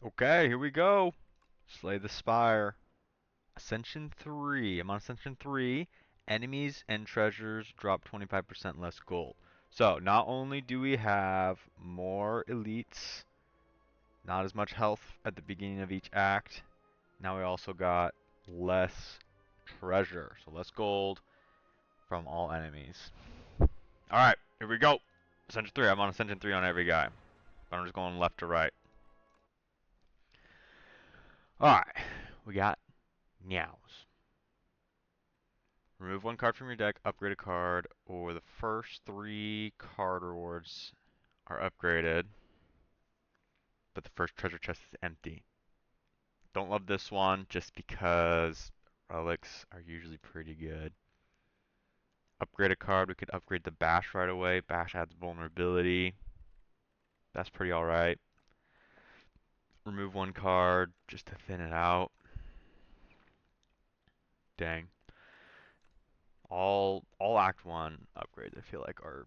Okay, here we go. Slay the Spire. Ascension 3. I'm on Ascension 3. Enemies and treasures drop 25% less gold. So, not only do we have more elites, not as much health at the beginning of each act, now we also got less treasure. So, less gold from all enemies. Alright, here we go. Ascension 3. I'm on Ascension 3 on every guy. But I'm just going left to right. Alright, we got Meows. Remove one card from your deck, upgrade a card, or the first three card rewards are upgraded, but the first treasure chest is empty. Don't love this one just because relics are usually pretty good. Upgrade a card, we could upgrade the Bash right away. Bash adds vulnerability. That's pretty alright. Remove one card just to thin it out. Dang. All Act 1 upgrades I feel like are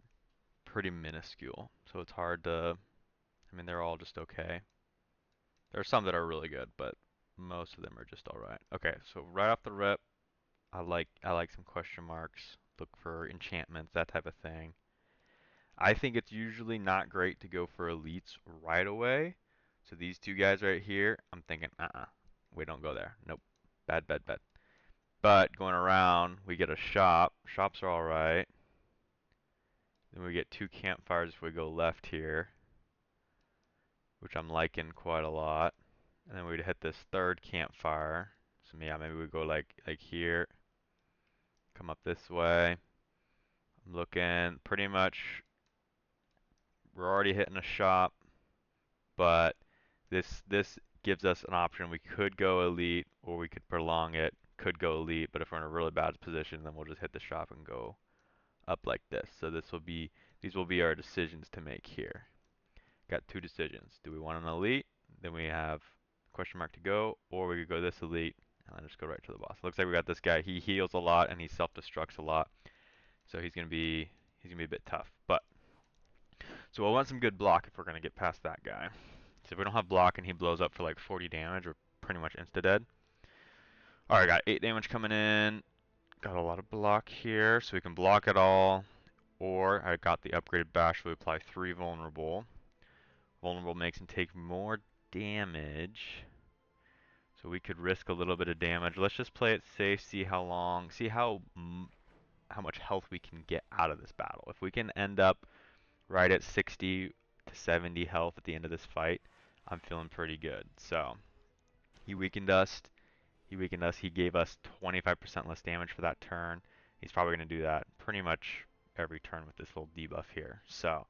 pretty minuscule, so it's hard to, I mean they're all just okay. There are some that are really good, but most of them are just all right. Okay, so right off the rip, I like some question marks. Look for enchantments, that type of thing. I think it's usually not great to go for elites right away. So these two guys right here, I'm thinking, we don't go there. Nope, bad, bad, bad. But going around, we get a shop. Shops are all right. Then we get two campfires if we go left here, which I'm liking quite a lot. And then we'd hit this third campfire. So yeah, maybe we go like here, come up this way. I'm looking pretty much, we're already hitting a shop, but this gives us an option. We could go elite or we could prolong it. Could go elite, but if we're in a really bad position, then we'll just hit the shop and go up like this. So these will be our decisions to make here. Got two decisions. Do we want an elite? Then we have question mark to go, or we could go this elite and then just go right to the boss. Looks like we got this guy. He heals a lot and he self-destructs a lot, so he's gonna be a bit tough. But so we'll want some good block if we're gonna get past that guy. So if we don't have block and he blows up for like 40 damage, we're pretty much insta dead. All right, got 8 damage coming in. Got a lot of block here, so we can block it all. Or I got the upgraded bash, so we apply 3 vulnerable. Vulnerable makes him take more damage. So we could risk a little bit of damage. Let's just play it safe, see how long, see how much health we can get out of this battle. If we can end up right at 60 to 70 health at the end of this fight, I'm feeling pretty good. So he weakened us. He weakened us. He gave us 25% less damage for that turn. He's probably going to do that pretty much every turn with this little debuff here. So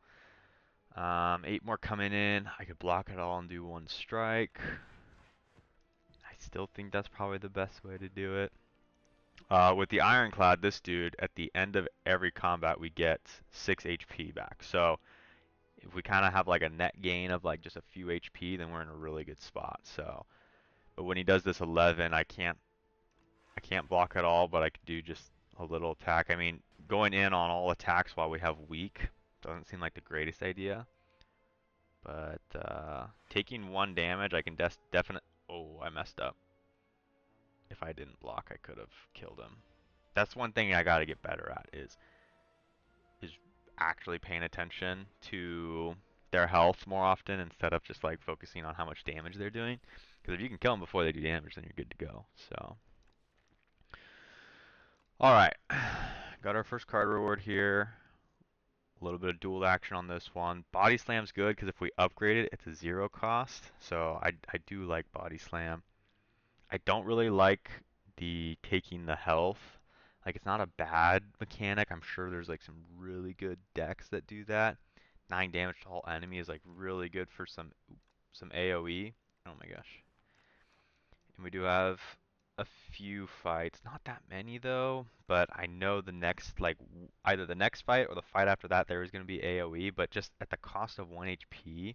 8 more coming in. I could block it all and do one strike. I still think that's probably the best way to do it. With the Ironclad, this dude, at the end of every combat, we get 6 HP back. So if we kind of have like a net gain of like just a few HP, then we're in a really good spot. So, but when he does this 11, I can't block at all, but I could do just a little attack. I mean, going in on all attacks while we have weak doesn't seem like the greatest idea. But taking 1 damage, I can definitely. Oh, I messed up. If I didn't block, I could have killed him. That's one thing I got to get better at is actually paying attention to their health more often instead of just like focusing on how much damage they're doing. Because if you can kill them before they do damage, then you're good to go. So, all right, got our first card reward here. A little bit of dual action on this one. Body Slam's good because if we upgrade it, it's a 0 cost. So I do like Body Slam. I don't really like the taking the health. Like it's not a bad mechanic. I'm sure there's like some really good decks that do that. 9 damage to all enemy is like really good for some AoE. Oh my gosh. And we do have a few fights. Not that many though, but I know the next like either the next fight or the fight after that there is going to be AoE, but just at the cost of 1 HP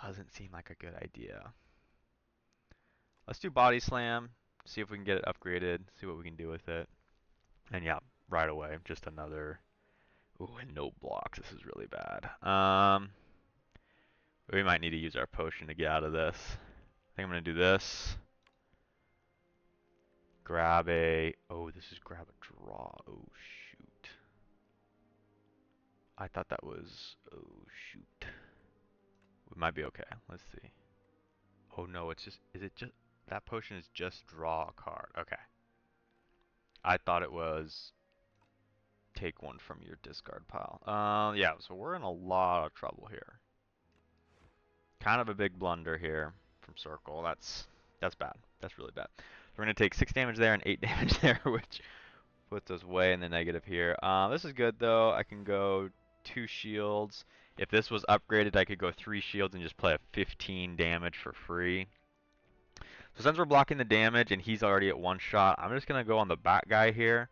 doesn't seem like a good idea. Let's do Body Slam, see if we can get it upgraded, see what we can do with it. And yeah, right away, just another. Ooh, and no blocks. This is really bad. We might need to use our potion to get out of this. I think I'm gonna do this. Grab a... Oh, this is grab a draw. Oh, shoot. I thought that was... Oh, shoot. We might be okay. Let's see. Oh, no, it's just... Is it just... That potion is just draw a card. Okay. I thought it was take one from your discard pile. Yeah, so we're in a lot of trouble here. Kind of a big blunder here from Circle. That's bad. That's really bad. We're gonna take 6 damage there and 8 damage there, which puts us way in the negative here. This is good though. I can go 2 shields. If this was upgraded, I could go 3 shields and just play a 15 damage for free. So since we're blocking the damage and he's already at 1 shot, I'm just gonna go on the back guy here.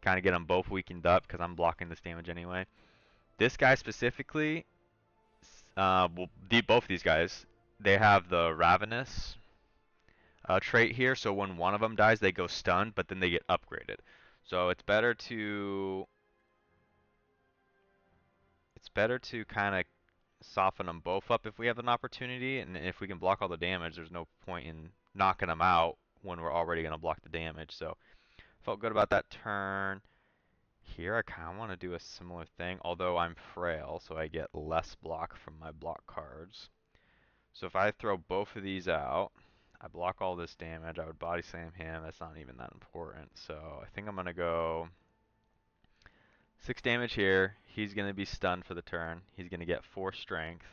Kind of get them both weakened up because I'm blocking this damage anyway. This guy specifically, both of these guys, they have the Ravenous trait here. So when one of them dies, they go stunned, but then they get upgraded. So it's better to kind of soften them both up if we have an opportunity, and if we can block all the damage, there's no point in knocking them out when we're already going to block the damage. So felt good about that turn. Here I kind of want to do a similar thing, although I'm frail, so I get less block from my block cards. So if I throw both of these out, I block all this damage, I would body slam him, that's not even that important. So I think I'm going to go 6 damage here, he's going to be stunned for the turn, he's going to get 4 strength.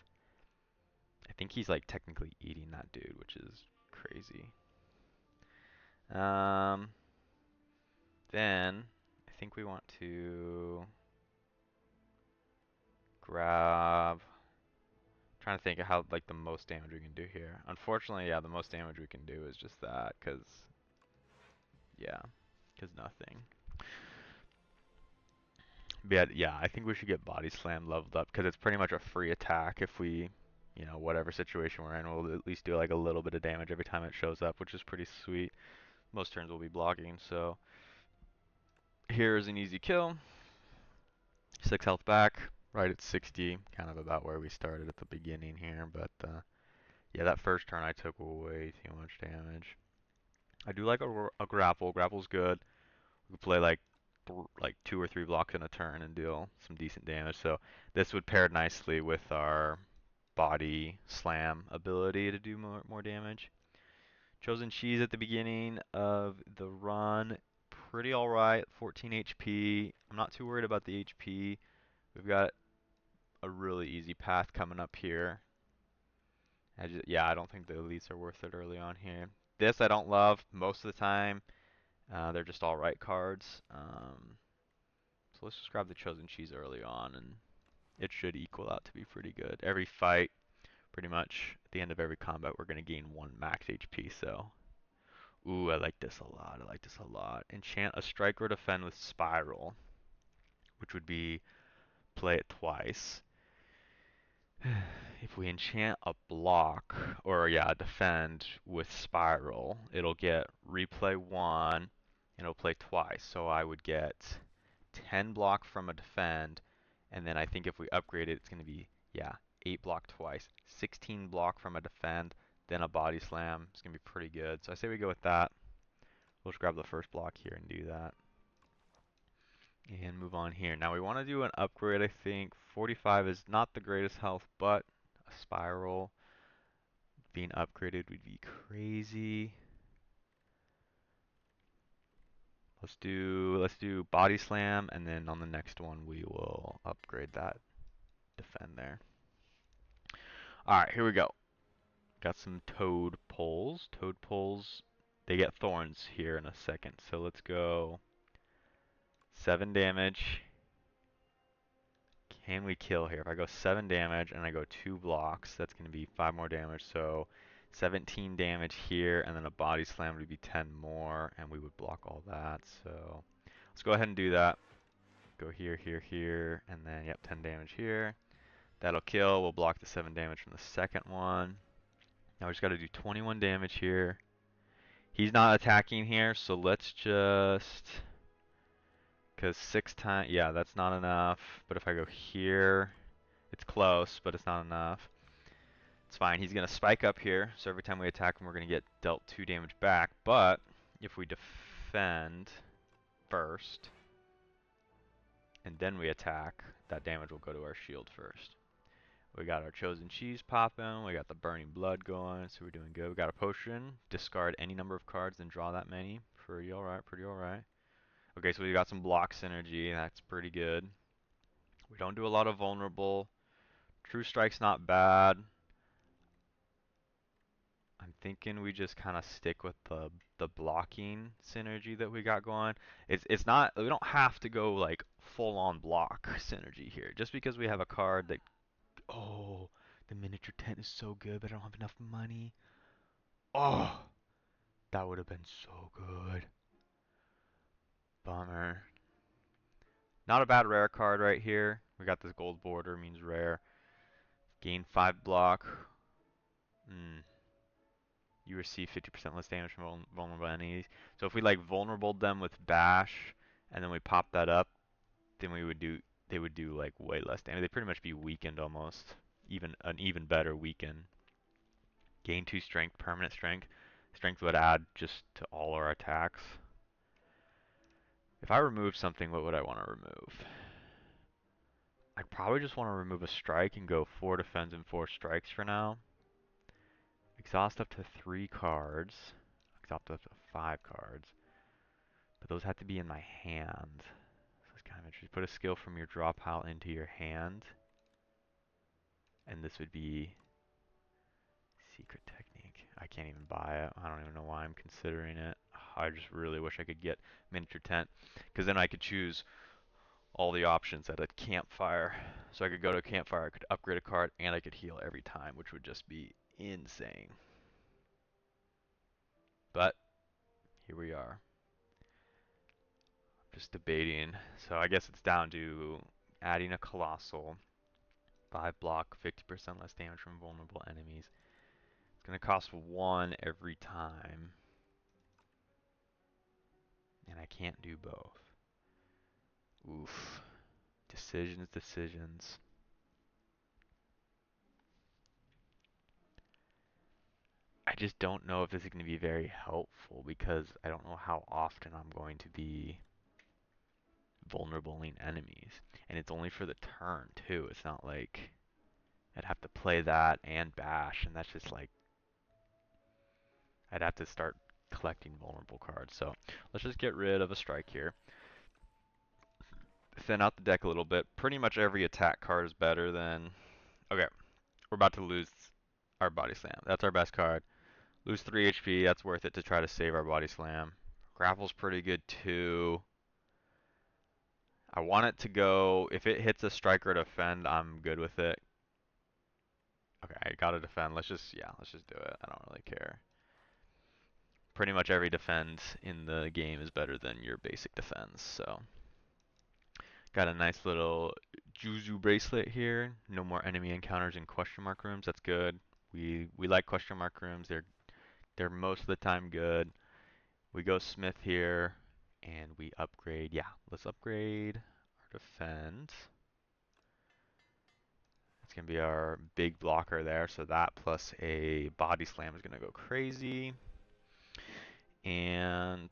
I think he's like technically eating that dude, which is crazy. Then I think we want to grab. Trying to think of how like the most damage we can do here. Unfortunately, yeah, the most damage we can do is just that, cause yeah, cause nothing. But yeah, I think we should get body slam leveled up because it's pretty much a free attack if we, whatever situation we're in, we'll at least do like a little bit of damage every time it shows up, which is pretty sweet. Most turns we'll be blocking, so here's an easy kill. 6 health back, right at 60, kind of about where we started at the beginning here, but yeah, that first turn I took way too much damage. I do like a grapple. Grapple's good. We could play like 2 or 3 blocks in a turn and deal some decent damage. So this would pair nicely with our body slam ability to do more damage. Chosen Cheese at the beginning of the run, pretty alright, 14 HP. I'm not too worried about the HP. We've got a really easy path coming up here. Yeah, I don't think the elites are worth it early on here. This I don't love most of the time. They're just alright cards. So let's just grab the Chosen Cheese early on, and it should equal out to be pretty good. Every fight, pretty much, at the end of every combat, we're going to gain 1 max HP, so... Ooh, I like this a lot. I like this a lot. Enchant a strike or defend with Spiral, which would be play it twice. If we enchant a block, or yeah, defend with Spiral, it'll get replay 1, and it'll play twice. So I would get 10 block from a defend, and then I think if we upgrade it, it's going to be, yeah, 8 block twice, 16 block from a defend, then a body slam. It's going to be pretty good. So I say we go with that. We'll just grab the first block here and do that. And move on here. Now we want to do an upgrade, I think. 45 is not the greatest health, but a spiral being upgraded would be crazy. Let's do body slam, and then on the next one we will upgrade that defend there. Alright, here we go. Got some toad poles. Toad poles, they get thorns here in a second. So let's go 7 damage. Can we kill here? If I go 7 damage and I go 2 blocks, that's going to be 5 more damage. So 17 damage here, and then a body slam would be 10 more, and we would block all that. So let's go ahead and do that. Go here, here, here, and then, yep, 10 damage here. That'll kill. We'll block the 7 damage from the second one. Now we just got to do 21 damage here. He's not attacking here, so let's just... Because 6 times... Yeah, that's not enough. But if I go here, it's close, but it's not enough. It's fine. He's going to spike up here, so every time we attack him, we're going to get dealt 2 damage back. But if we defend first and then we attack, that damage will go to our shield first. We got our chosen cheese popping. We got the burning blood going, so we're doing good. We got a potion. Discard any number of cards and draw that many. Pretty alright, pretty alright. Okay, so we got some block synergy. That's pretty good. We don't do a lot of vulnerable. True Strike's not bad. I'm thinking we just kind of stick with the blocking synergy that we got going. It's not, we don't have to go like full on block synergy here. Just because we have a card that, oh, the miniature tent is so good, but I don't have enough money. Oh, that would have been so good. Bummer. Not a bad rare card right here. We got this gold border, means rare. Gain 5 block. You receive 50% less damage from vulnerable enemies. So if we like vulnerable them with bash, and then we pop that up, then they would do like way less damage. They'd pretty much be weakened almost. Even an even better weaken. Gain 2 strength, permanent strength. Strength would add just to all our attacks. If I remove something, what would I want to remove? I probably just want to remove a strike and go 4 defense and 4 strikes for now. Exhaust up to 3 cards. Exhaust up to 5 cards. But those have to be in my hand. So it's kind of interesting. Put a skill from your draw pile into your hand. And this would be secret technique. I can't even buy it. I don't even know why I'm considering it. I just really wish I could get miniature tent. Because then I could choose all the options at a campfire. So I could go to a campfire, I could upgrade a card, and I could heal every time, which would just be insane. But here we are. Just debating. So I guess it's down to adding a colossal. 5 block, 50% less damage from vulnerable enemies. It's going to cost 1 every time. And I can't do both. Oof. Decisions, decisions. I just don't know if this is going to be very helpful because I don't know how often I'm going to be vulnerabling enemies. And it's only for the turn too. It's not like I'd have to play that and bash, and that's just like I'd have to start collecting vulnerable cards. So let's just get rid of a strike here. Thin out the deck a little bit. Pretty much every attack card is better than... Okay, we're about to lose our body slam. That's our best card. Lose 3 HP, that's worth it to try to save our body slam. Grapple's pretty good too. I want it to go, if it hits a strike or defend, I'm good with it. Okay, I gotta defend. Let's just do it. I don't really care. Pretty much every defense in the game is better than your basic defense, so. Got a nice little Juzu bracelet here. No more enemy encounters in question mark rooms. That's good. We like question mark rooms. They're most of the time good. We go Smith here and we upgrade. Yeah, let's upgrade our defense. It's gonna be our big blocker there. So that plus a body slam is gonna go crazy. And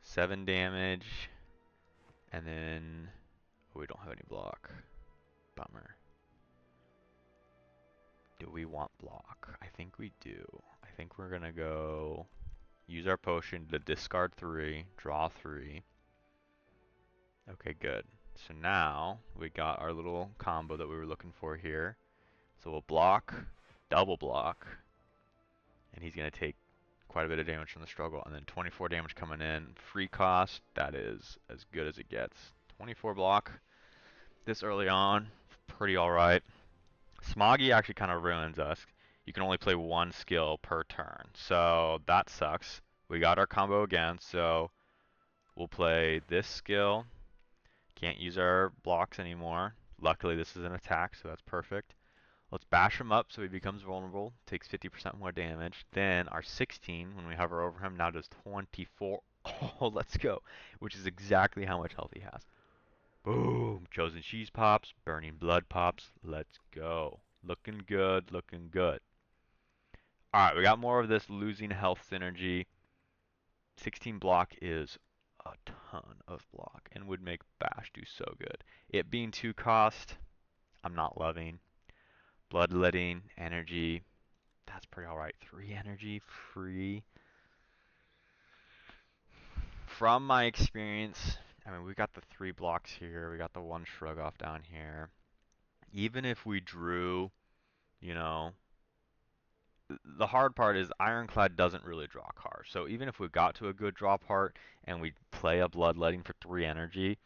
7 damage. And then we don't have any block. Bummer. Do we want block? I think we do. I think we're gonna go use our potion to discard 3, draw 3. Okay, good. So now we got our little combo that we were looking for here. So we'll block, double block, and he's gonna take quite a bit of damage from the struggle, and then 24 damage coming in. Free cost, that is as good as it gets. 24 block this early on, pretty alright. Smoggy actually kind of ruins us. You can only play 1 skill per turn, so that sucks. We got our combo again, so we'll play this skill. Can't use our blocks anymore. Luckily, this is an attack, so that's perfect. Let's bash him up so he becomes vulnerable. Takes 50% more damage. Then our 16, when we hover over him, now does 24. Oh, let's go. Which is exactly how much health he has. Boom. Chosen cheese pops. Burning blood pops. Let's go. Looking good, looking good. Alright, we got more of this losing health synergy. 16 block is a ton of block and would make Bash do so good. It being 2 cost, I'm not loving. Bloodletting, energy, that's pretty alright. 3 energy, free. From my experience, I mean, we got the 3 blocks here, we got the 1 shrug off down here. Even if we drew, you know, the hard part is Ironclad doesn't really draw cards. So even if we got to a good draw part and we play a Bloodletting for 3 energy,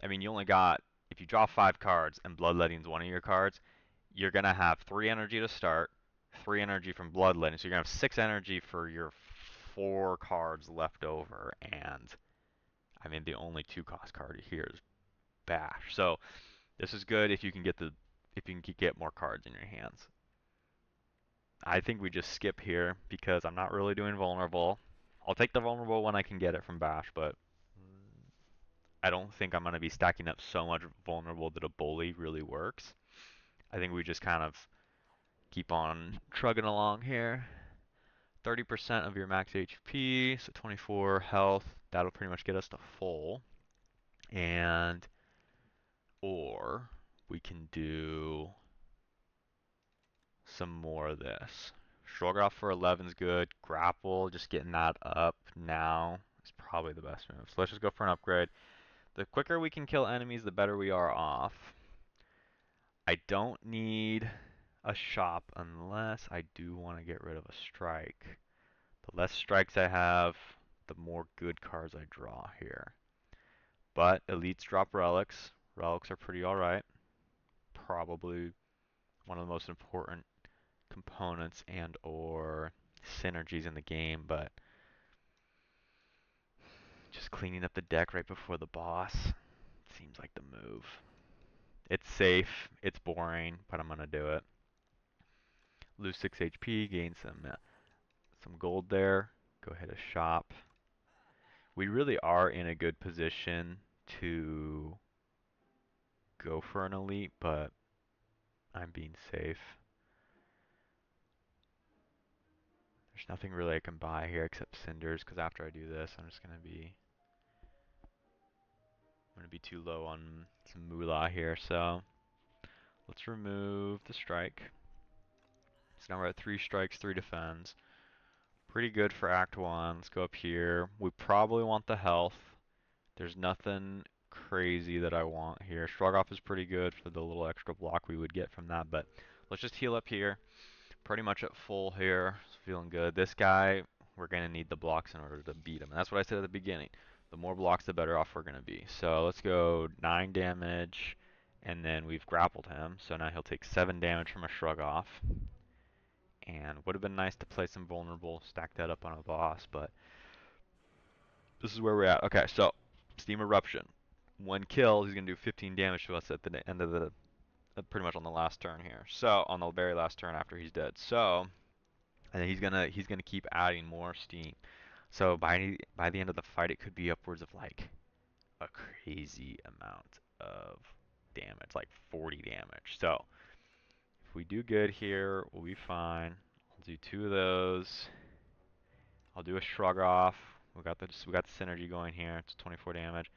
I mean, you only got, if you draw 5 cards and Bloodletting's one of your cards, you're going to have 3 energy to start, 3 energy from Bloodletting. So you're going to have 6 energy for your 4 cards left over. And, I mean, the only 2 cost card here is Bash. So this is good if you can get more cards in your hands. I think we just skip here because I'm not really doing vulnerable. I'll take the vulnerable when I can get it from Bash, but I don't think I'm going to be stacking up so much vulnerable that a bully really works. I think we just kind of keep on trugging along here. 30% of your max HP, so 24 health. That'll pretty much get us to full. And, or we can do some more of this. Shrug off for 11 is good. Grapple, just getting that up now is probably the best move. So let's just go for an upgrade. The quicker we can kill enemies, the better we are off. I don't need a shop unless I do want to get rid of a strike. The less strikes I have, the more good cards I draw here. But elites drop relics. Relics are pretty alright. Probably one of the most important components and or synergies in the game, but just cleaning up the deck right before the boss seems like the move. It's safe, it's boring, but I'm gonna do it. Lose 6 HP, gain some gold there. Go hit a shop. We really are in a good position to go for an elite, but I'm being safe. There's nothing really I can buy here except cinders, because after I do this, I'm gonna be too low on some moolah here. So let's remove the strike. So now we're at 3 strikes, 3 defends. Pretty good for Act 1. Let's go up here. We probably want the health. There's nothing crazy that I want here. Shrug off is pretty good for the little extra block we would get from that, but let's just heal up here. Pretty much at full here. Feeling good. This guy, we're going to need the blocks in order to beat him. And that's what I said at the beginning. The more blocks, the better off we're going to be. So let's go 9 damage, and then we've grappled him. So now he'll take 7 damage from a shrug off. And would have been nice to play some vulnerable, stack that up on a boss, but this is where we're at. Okay, so Steam Eruption. One kill, he's going to do 15 damage to us at the end of the, pretty much on the last turn here. So, on the very last turn after he's dead. So, and he's gonna keep adding more steam. So by the end of the fight, it could be upwards of like a crazy amount of damage, like 40 damage. So if we do good here, we'll be fine. I'll do 2 of those. I'll do a shrug off. We got the synergy going here. It's 24 damage.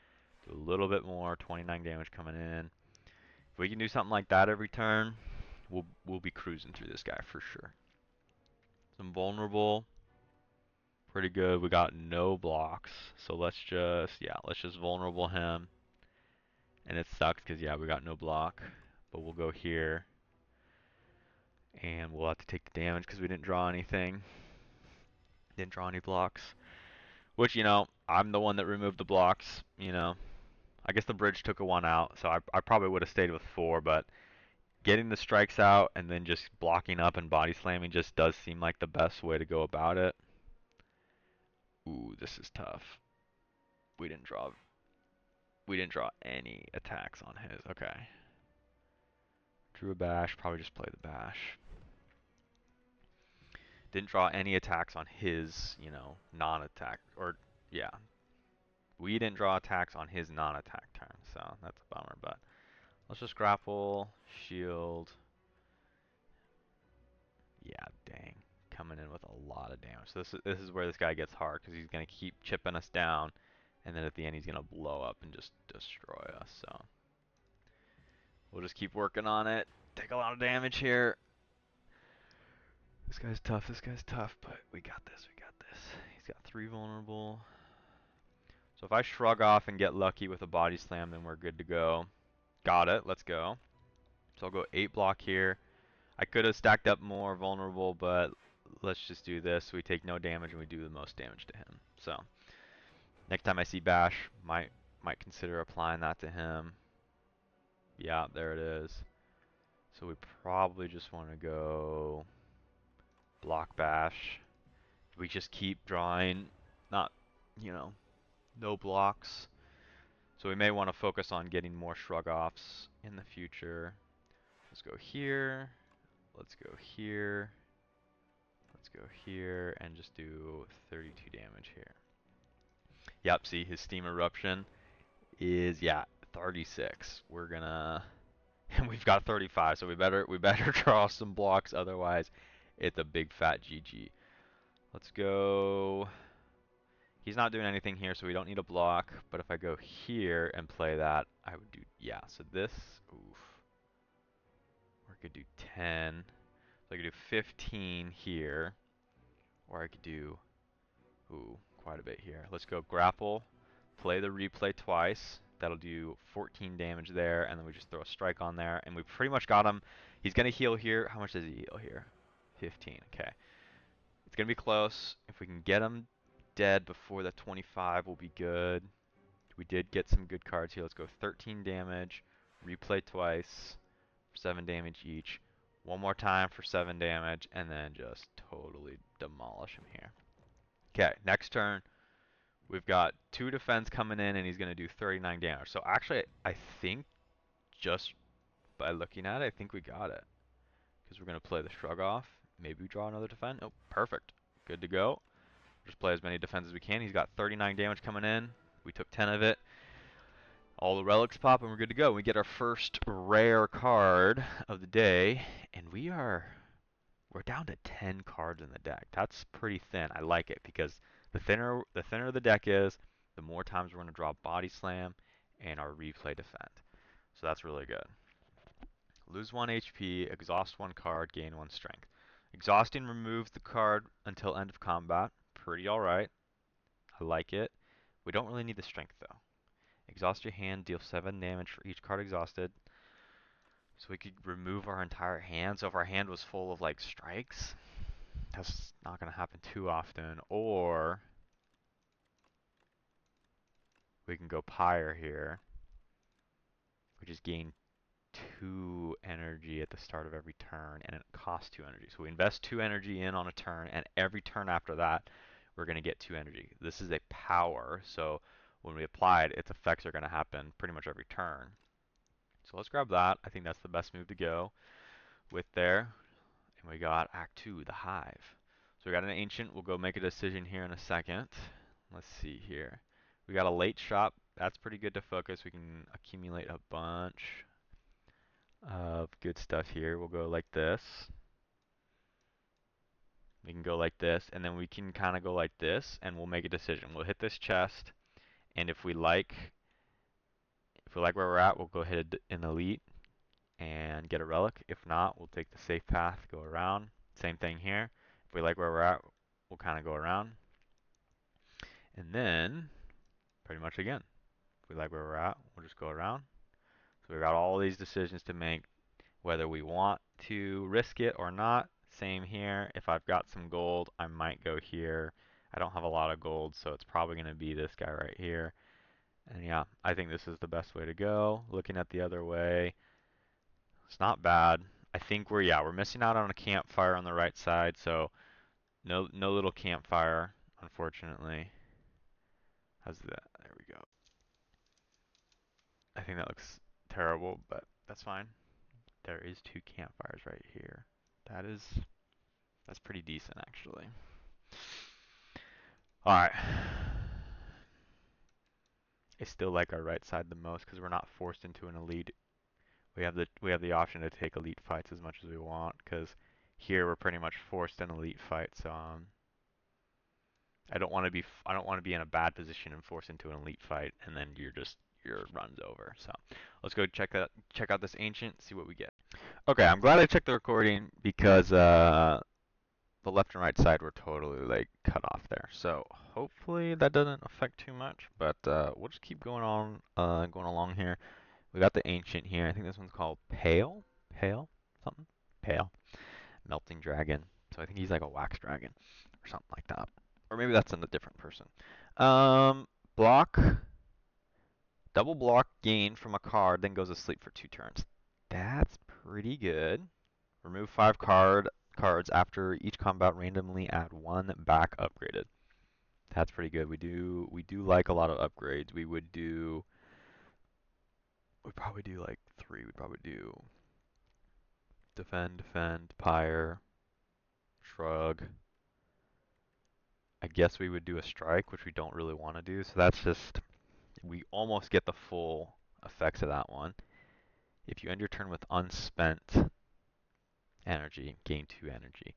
Do a little bit more, 29 damage coming in. If we can do something like that every turn, we'll be cruising through this guy for sure. Some vulnerable. Pretty good. We got no blocks. So let's just vulnerable him. And it sucks because, yeah, we got no block. But we'll go here. And we'll have to take the damage because we didn't draw anything. Didn't draw any blocks. Which, I'm the one that removed the blocks, I guess the bridge took a 1 out. So I probably would have stayed with 4. But getting the strikes out and then just blocking up and body slamming just does seem like the best way to go about it. Ooh, this is tough. We didn't draw any attacks on his. Okay. Drew a bash, probably just play the bash. Didn't draw any attacks on his, non-attack. Or, yeah. We didn't draw attacks on his non-attack turn, so that's a bummer. But let's just grapple, shield, with a lot of damage. So this is where this guy gets hard because he's gonna keep chipping us down, and then at the end he's gonna blow up and just destroy us. So we'll just keep working on it. Take a lot of damage here. This guy's tough. This guy's tough, but we got this. We got this. He's got 3 vulnerable. So if I shrug off and get lucky with a body slam, then we're good to go. Got it. Let's go. So I'll go 8 block here. I could have stacked up more vulnerable, but let's just do this. We take no damage and we do the most damage to him. So next time I see Bash, might consider applying that to him. Yeah, there it is. So we probably just want to go block Bash. We just keep drawing, not, you know, no blocks. So we may want to focus on getting more shrug offs in the future. Let's go here. Let's go here. Let's go here and just do 32 damage here. Yep, see his steam eruption is, yeah, 36. We're gonna, and we've got 35, so we better draw some blocks, otherwise it's a big fat GG. Let's go. He's not doing anything here, so we don't need a block, but if I go here and play that, I would do, yeah, so this, oof. Or I could do 10. So I could do 15 here, or I could do, ooh, quite a bit here. Let's go grapple, play the replay twice. That'll do 14 damage there, and then we just throw a strike on there, and we pretty much got him. He's gonna heal here. How much does he heal here? 15. Okay. It's gonna be close. If we can get him dead before the 25, we'll be good. We did get some good cards here. Let's go 13 damage, replay twice, 7 damage each. One more time for 7 damage, and then just totally demolish him here. Okay, next turn, we've got 2 defense coming in, and he's going to do 39 damage. So actually, I think just by looking at it, I think we got it. Because we're going to play the shrug off. Maybe we draw another defense. Oh, perfect. Good to go. Just play as many defense as we can. He's got 39 damage coming in. We took 10 of it. All the relics pop, and we're good to go. We get our first rare card of the day, and we're down to 10 cards in the deck. That's pretty thin. I like it because the thinner the deck is, the more times we're going to draw Body Slam and our replay defend. So that's really good. Lose 1 HP, exhaust 1 card, gain 1 strength. Exhausting removes the card until end of combat. Pretty alright. I like it. We don't really need the strength though. Exhaust your hand, deal 7 damage for each card exhausted. So we could remove our entire hand. So if our hand was full of like strikes, that's not going to happen too often. Or we can go Pyre here, which is gain 2 energy at the start of every turn, and it costs 2 energy. So we invest 2 energy in on a turn, and every turn after that, we're going to get 2 energy. This is a power, so when we apply it, its effects are going to happen pretty much every turn. So let's grab that. I think that's the best move to go with there. And we got Act 2, the Hive. So we got an Ancient. We'll go make a decision here in a second. Let's see here. We got a late shot. That's pretty good to focus. We can accumulate a bunch of good stuff here. We'll go like this. We can go like this, and then we can kind of go like this, and we'll make a decision. We'll hit this chest, and if we like where we're at, we'll go hit an elite and get a relic. If not, we'll take the safe path, go around. Same thing here. If we like where we're at, we'll kind of go around. And then, pretty much again, if we like where we're at, we'll just go around. So we got all these decisions to make, whether we want to risk it or not. Same here. If I've got some gold, I might go here. I don't have a lot of gold, so it's probably going to be this guy right here. And yeah, I think this is the best way to go. Looking at the other way, it's not bad. I think we're missing out on a campfire on the right side, so no little campfire, unfortunately. How's that? There we go. I think that looks terrible, but that's fine. There is 2 campfires right here. That's pretty decent actually. Alright. I still like our right side the most because we're not forced into an elite. We have the option to take elite fights as much as we want because Here we're pretty much forced an elite fight, so I don't want to be in a bad position and forced into an elite fight, and then your run's over. So let's go check out this ancient, see what we get. Okay, I'm glad I checked the recording because the left and right side were totally like cut off there. So hopefully that doesn't affect too much, but we'll just keep going on, going along here. We got the ancient here. I think this one's called Pale, something, Pale, Melting Dragon. So I think he's like a wax dragon or something like that, or maybe that's in a different person. Block, double block gain from a card, then goes asleep for 2 turns. That's pretty good. Remove 5 cards after each combat. Randomly add 1 back upgraded. That's pretty good. We do like a lot of upgrades. We'd probably do like 3. We'd probably do defend, pyre, shrug. I guess we would do a strike, which we don't really want to do. So that's just we almost get the full effects of that one. If you end your turn with unspent energy, gain 2 energy.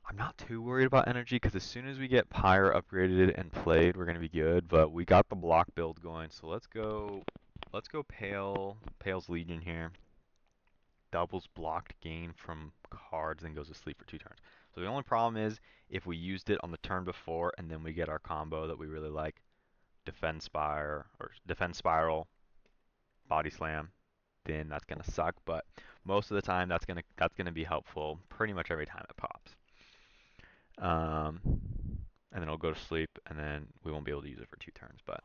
I'm not too worried about energy because as soon as we get Pyre upgraded and played, we're gonna be good. But we got the block build going, so let's go Pale's Legion here. Doubles blocked gain from cards and goes to sleep for 2 turns. So the only problem is if we used it on the turn before and then we get our combo that we really like, defend spire or defend spiral, body slam, then that's gonna suck. But most of the time that's gonna be helpful pretty much every time it pops. Um, and then it'll go to sleep, and then we won't be able to use it for 2 turns. But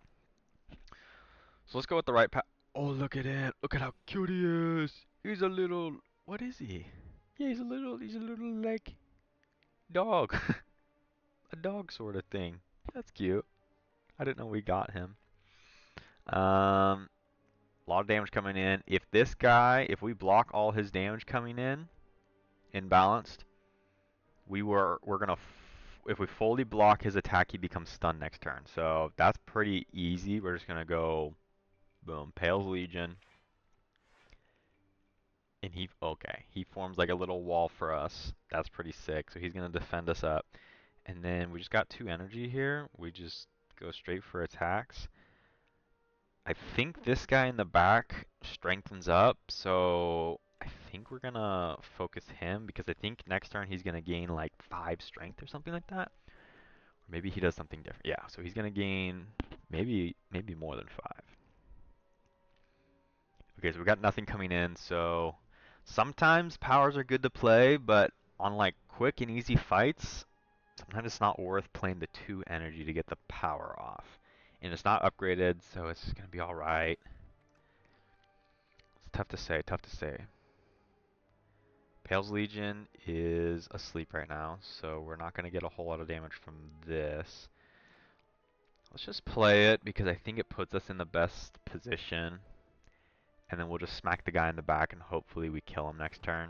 so let's go with the right path. Oh, look at it! Look at how cute he is. He's a little. What is he? Yeah, he's a little like dog, a dog sort of thing. That's cute. I didn't know we got him. A lot of damage coming in. If we block all his damage coming in, imbalanced, we're gonna if we fully block his attack, he becomes stunned next turn. So that's pretty easy. We're just gonna go boom, Pale's Legion, and he forms like a little wall for us. That's pretty sick. So he's gonna defend us up, and then we just got 2 energy here. We just go straight for attacks. I think this guy in the back strengthens up, so I think we're gonna focus him because I think next turn he's gonna gain like 5 strength or something like that. Or maybe he does something different. Yeah, so he's gonna gain maybe more than 5. Okay, so we got nothing coming in, so sometimes powers are good to play, but on like quick and easy fights, sometimes it's not worth playing the 2 energy to get the power off. And it's not upgraded, so it's gonna be alright. It's tough to say, tough to say. Pale's Legion is asleep right now, so we're not gonna get a whole lot of damage from this. Let's just play it because I think it puts us in the best position. And then we'll just smack the guy in the back and hopefully we kill him next turn.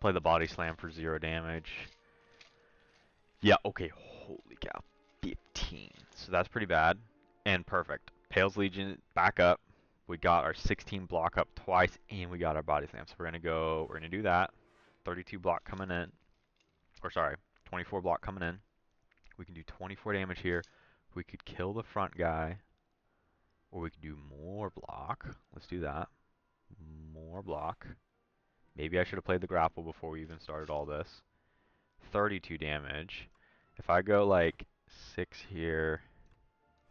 Play the body slam for 0 damage. Yeah, okay, holy cow. 15. So that's pretty bad. And perfect. Pale's Legion back up. We got our 16 block up twice and we got our body slam. So we're gonna do that. 32 block coming in. Or sorry, 24 block coming in. We can do 24 damage here. We could kill the front guy. Or we could do more block. Let's do that. More block. Maybe I should have played the grapple before we even started all this. 32 damage. If I go like 6 here,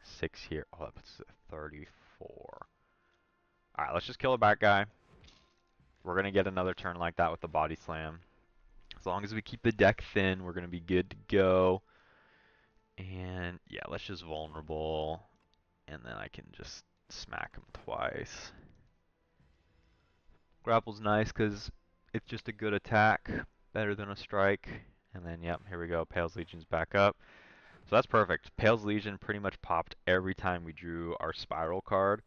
6 here. Oh, that puts it at 34. Alright, let's just kill a back guy. We're going to get another turn like that with the body slam. As long as we keep the deck thin, we're going to be good to go. And yeah, let's just vulnerable. And then I can just smack him twice. Grapple's nice because it's just a good attack. Better than a strike. And then, yep, here we go. Pale's Legion's back up. So that's perfect. Pale's Legion pretty much popped every time we drew our spiral card,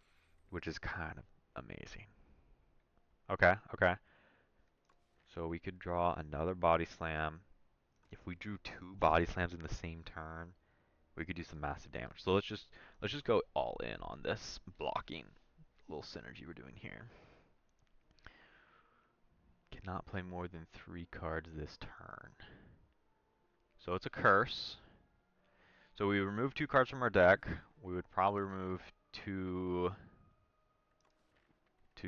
which is kind of amazing. Okay, okay. So we could draw another body slam. If we drew 2 body slams in the same turn, we could do some massive damage. So let's just go all in on this blocking little synergy we're doing here. Cannot play more than 3 cards this turn. So it's a curse. So we remove 2 cards from our deck. We would probably remove two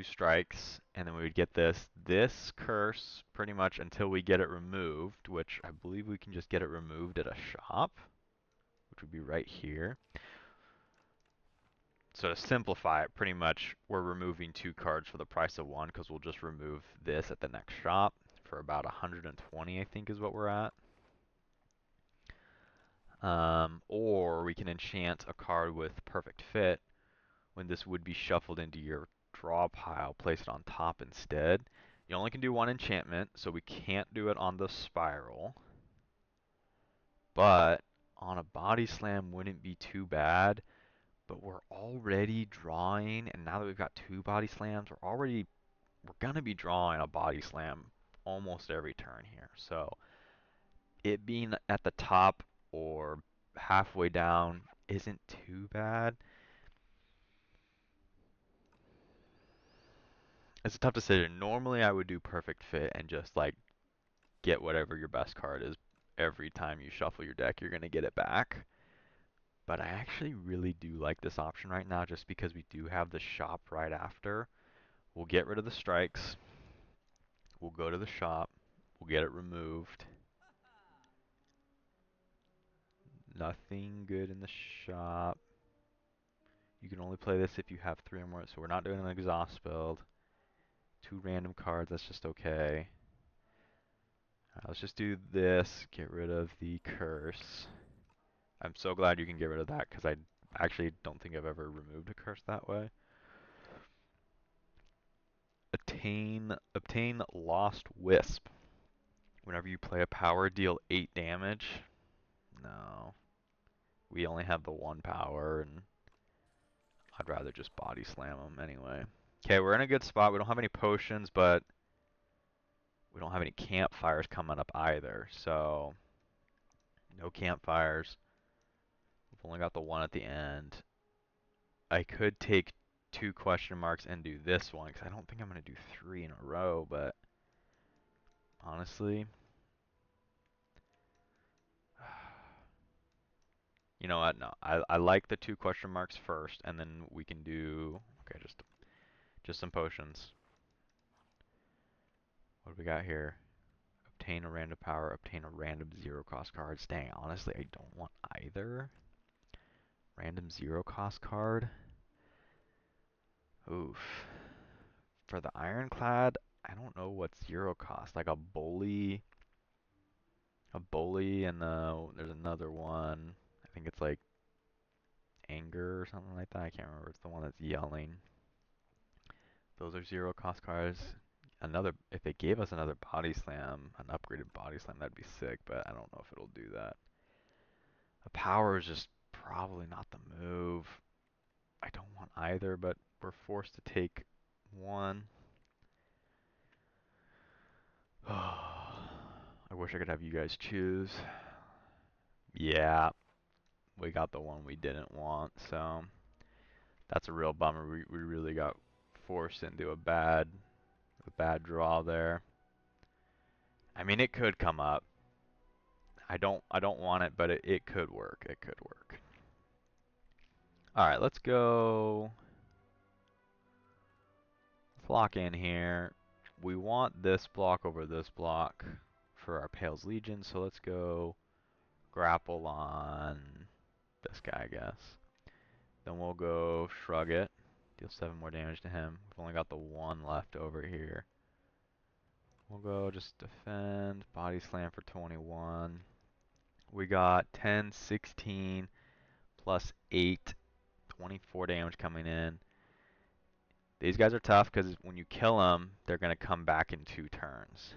strikes, and then we would get this curse pretty much until we get it removed, which I believe we can just get it removed at a shop, which would be right here. So to simplify it, pretty much we're removing 2 cards for the price of 1 because we'll just remove this at the next shop for about 120, I think is what we're at. Or we can enchant a card with perfect fit when this would be shuffled into your draw pile, place it on top instead. You only can do 1 enchantment, so we can't do it on the spiral. But on a body slam wouldn't be too bad. But we're already drawing, and now that we've got 2 body slams, we're gonna be drawing a body slam almost every turn here. So it being at the top or halfway down isn't too bad. It's a tough decision. Normally I would do perfect fit and just like get whatever your best card is. Every time you shuffle your deck, you're going to get it back. But I actually really do like this option right now just because we do have the shop right after. We'll get rid of the strikes. We'll go to the shop. We'll get it removed. Nothing good in the shop. You can only play this if you have 3 or more, so we're not doing an exhaust build. 2 random cards, that's just okay. Let's just do this, get rid of the curse. I'm so glad you can get rid of that because I actually don't think I've ever removed a curse that way. Obtain Lost Wisp. Whenever you play a power, deal 8 damage. No. We only have the 1 power, and I'd rather just body slam them anyway. Okay, we're in a good spot. We don't have any potions, but we don't have any campfires coming up either. So, no campfires. We've only got the 1 at the end. I could take 2 question marks and do this one, because I don't think I'm going to do 3 in a row, but honestly, you know what? No, I like the 2 question marks first, and then we can do, okay, just some potions. What do we got here? Obtain a random power, obtain a random 0 cost card. Dang, honestly, I don't want either. Random 0 cost card. Oof. For the Ironclad, I don't know what's 0 cost. Like a bully, and there's another one. I think it's like anger or something like that. I can't remember. It's the one that's yelling. Those are 0 cost cards. If they gave us another body slam, an upgraded body slam, that'd be sick, but I don't know if it'll do that. A power is just probably not the move. I don't want either, but we're forced to take one. I wish I could have you guys choose. Yeah, we got the one we didn't want, so that's a real bummer. We really got forced into a bad draw there. I mean, it could come up. I don't want it, but it could work. It could work. All right, let's go. Let's lock in here. We want this block over this block for our Pale's Legion, so let's go grapple on this guy, I guess. Then we'll go shrug it. Deal 7 more damage to him. We've only got the 1 left over here. We'll go just defend. Body slam for 21. We got 10, 16, plus 8, 24 damage coming in. These guys are tough because when you kill them, they're going to come back in 2 turns.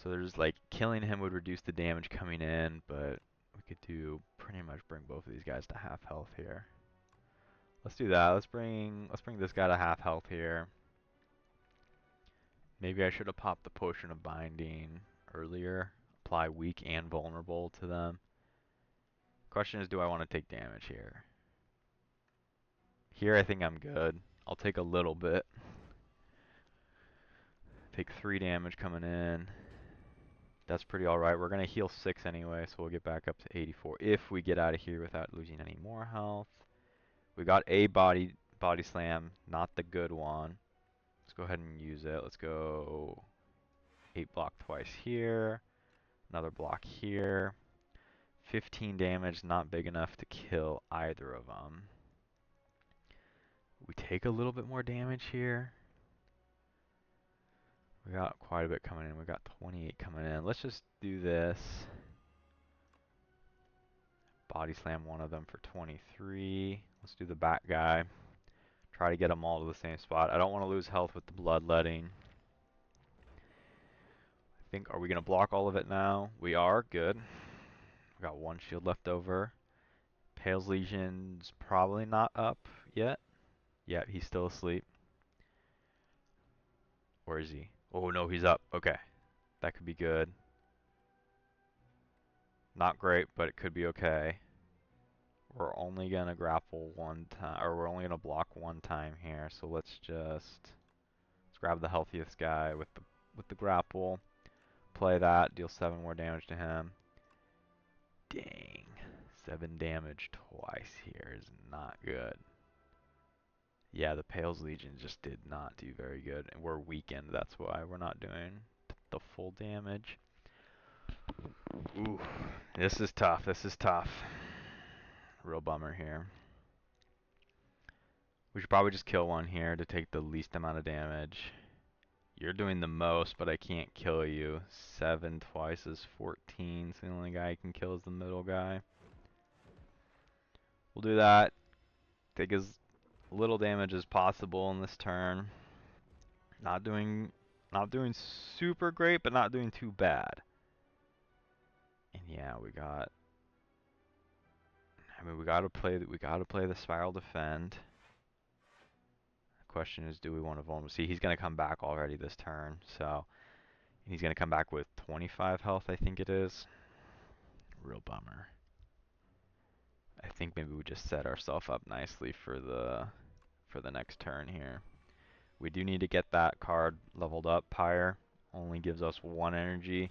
So there's like, killing him would reduce the damage coming in, but we could do pretty much bring both of these guys to half health here. Let's do that. Let's bring this guy to half health here. Maybe I should have popped the potion of binding earlier. Apply weak and vulnerable to them. Question is, do I want to take damage here? Here I think I'm good. I'll take a little bit. Take 3 damage coming in. That's pretty alright. We're going to heal 6 anyway, so we'll get back up to 84 if we get out of here without losing any more health. We got a body slam, not the good one. Let's go ahead and use it. Let's go 8 block twice here. Another block here. 15 damage, not big enough to kill either of them. We take a little bit more damage here. We got quite a bit coming in. We got 28 coming in. Let's just do this. Body slam one of them for 23. Let's do the back guy. Try to get them all to the same spot. I don't want to lose health with the bloodletting. I think, are we going to block all of it now? We are. Good. We got 1 shield left over. Pale's Legion's probably not up yet. Yeah, he's still asleep. Where is he? Oh no, he's up. Okay. That could be good. Not great, but it could be okay. We're only gonna grapple 1 time, or we're only gonna block 1 time here. So let's grab the healthiest guy with the grapple. Play that, deal 7 more damage to him. Dang. 7 damage twice here is not good. Yeah, the Pale's Legion just did not do very good. And we're weakened, that's why we're not doing the full damage. Ooh, this is tough. This is tough. Real bummer here. We should probably just kill one here to take the least amount of damage. You're doing the most, but I can't kill you. 7 twice is 14, so the only guy I can kill is the middle guy. We'll do that. Take as little damage as possible in this turn. Not doing super great, but not doing too bad. And yeah, we gotta play the spiral defend. The question is, do we want to vulnerable? See, he's gonna come back already this turn, so he's gonna come back with 25 health, I think it is. Real bummer. I think maybe we just set ourselves up nicely for the next turn here. We do need to get that card leveled up. Pyre only gives us 1 energy.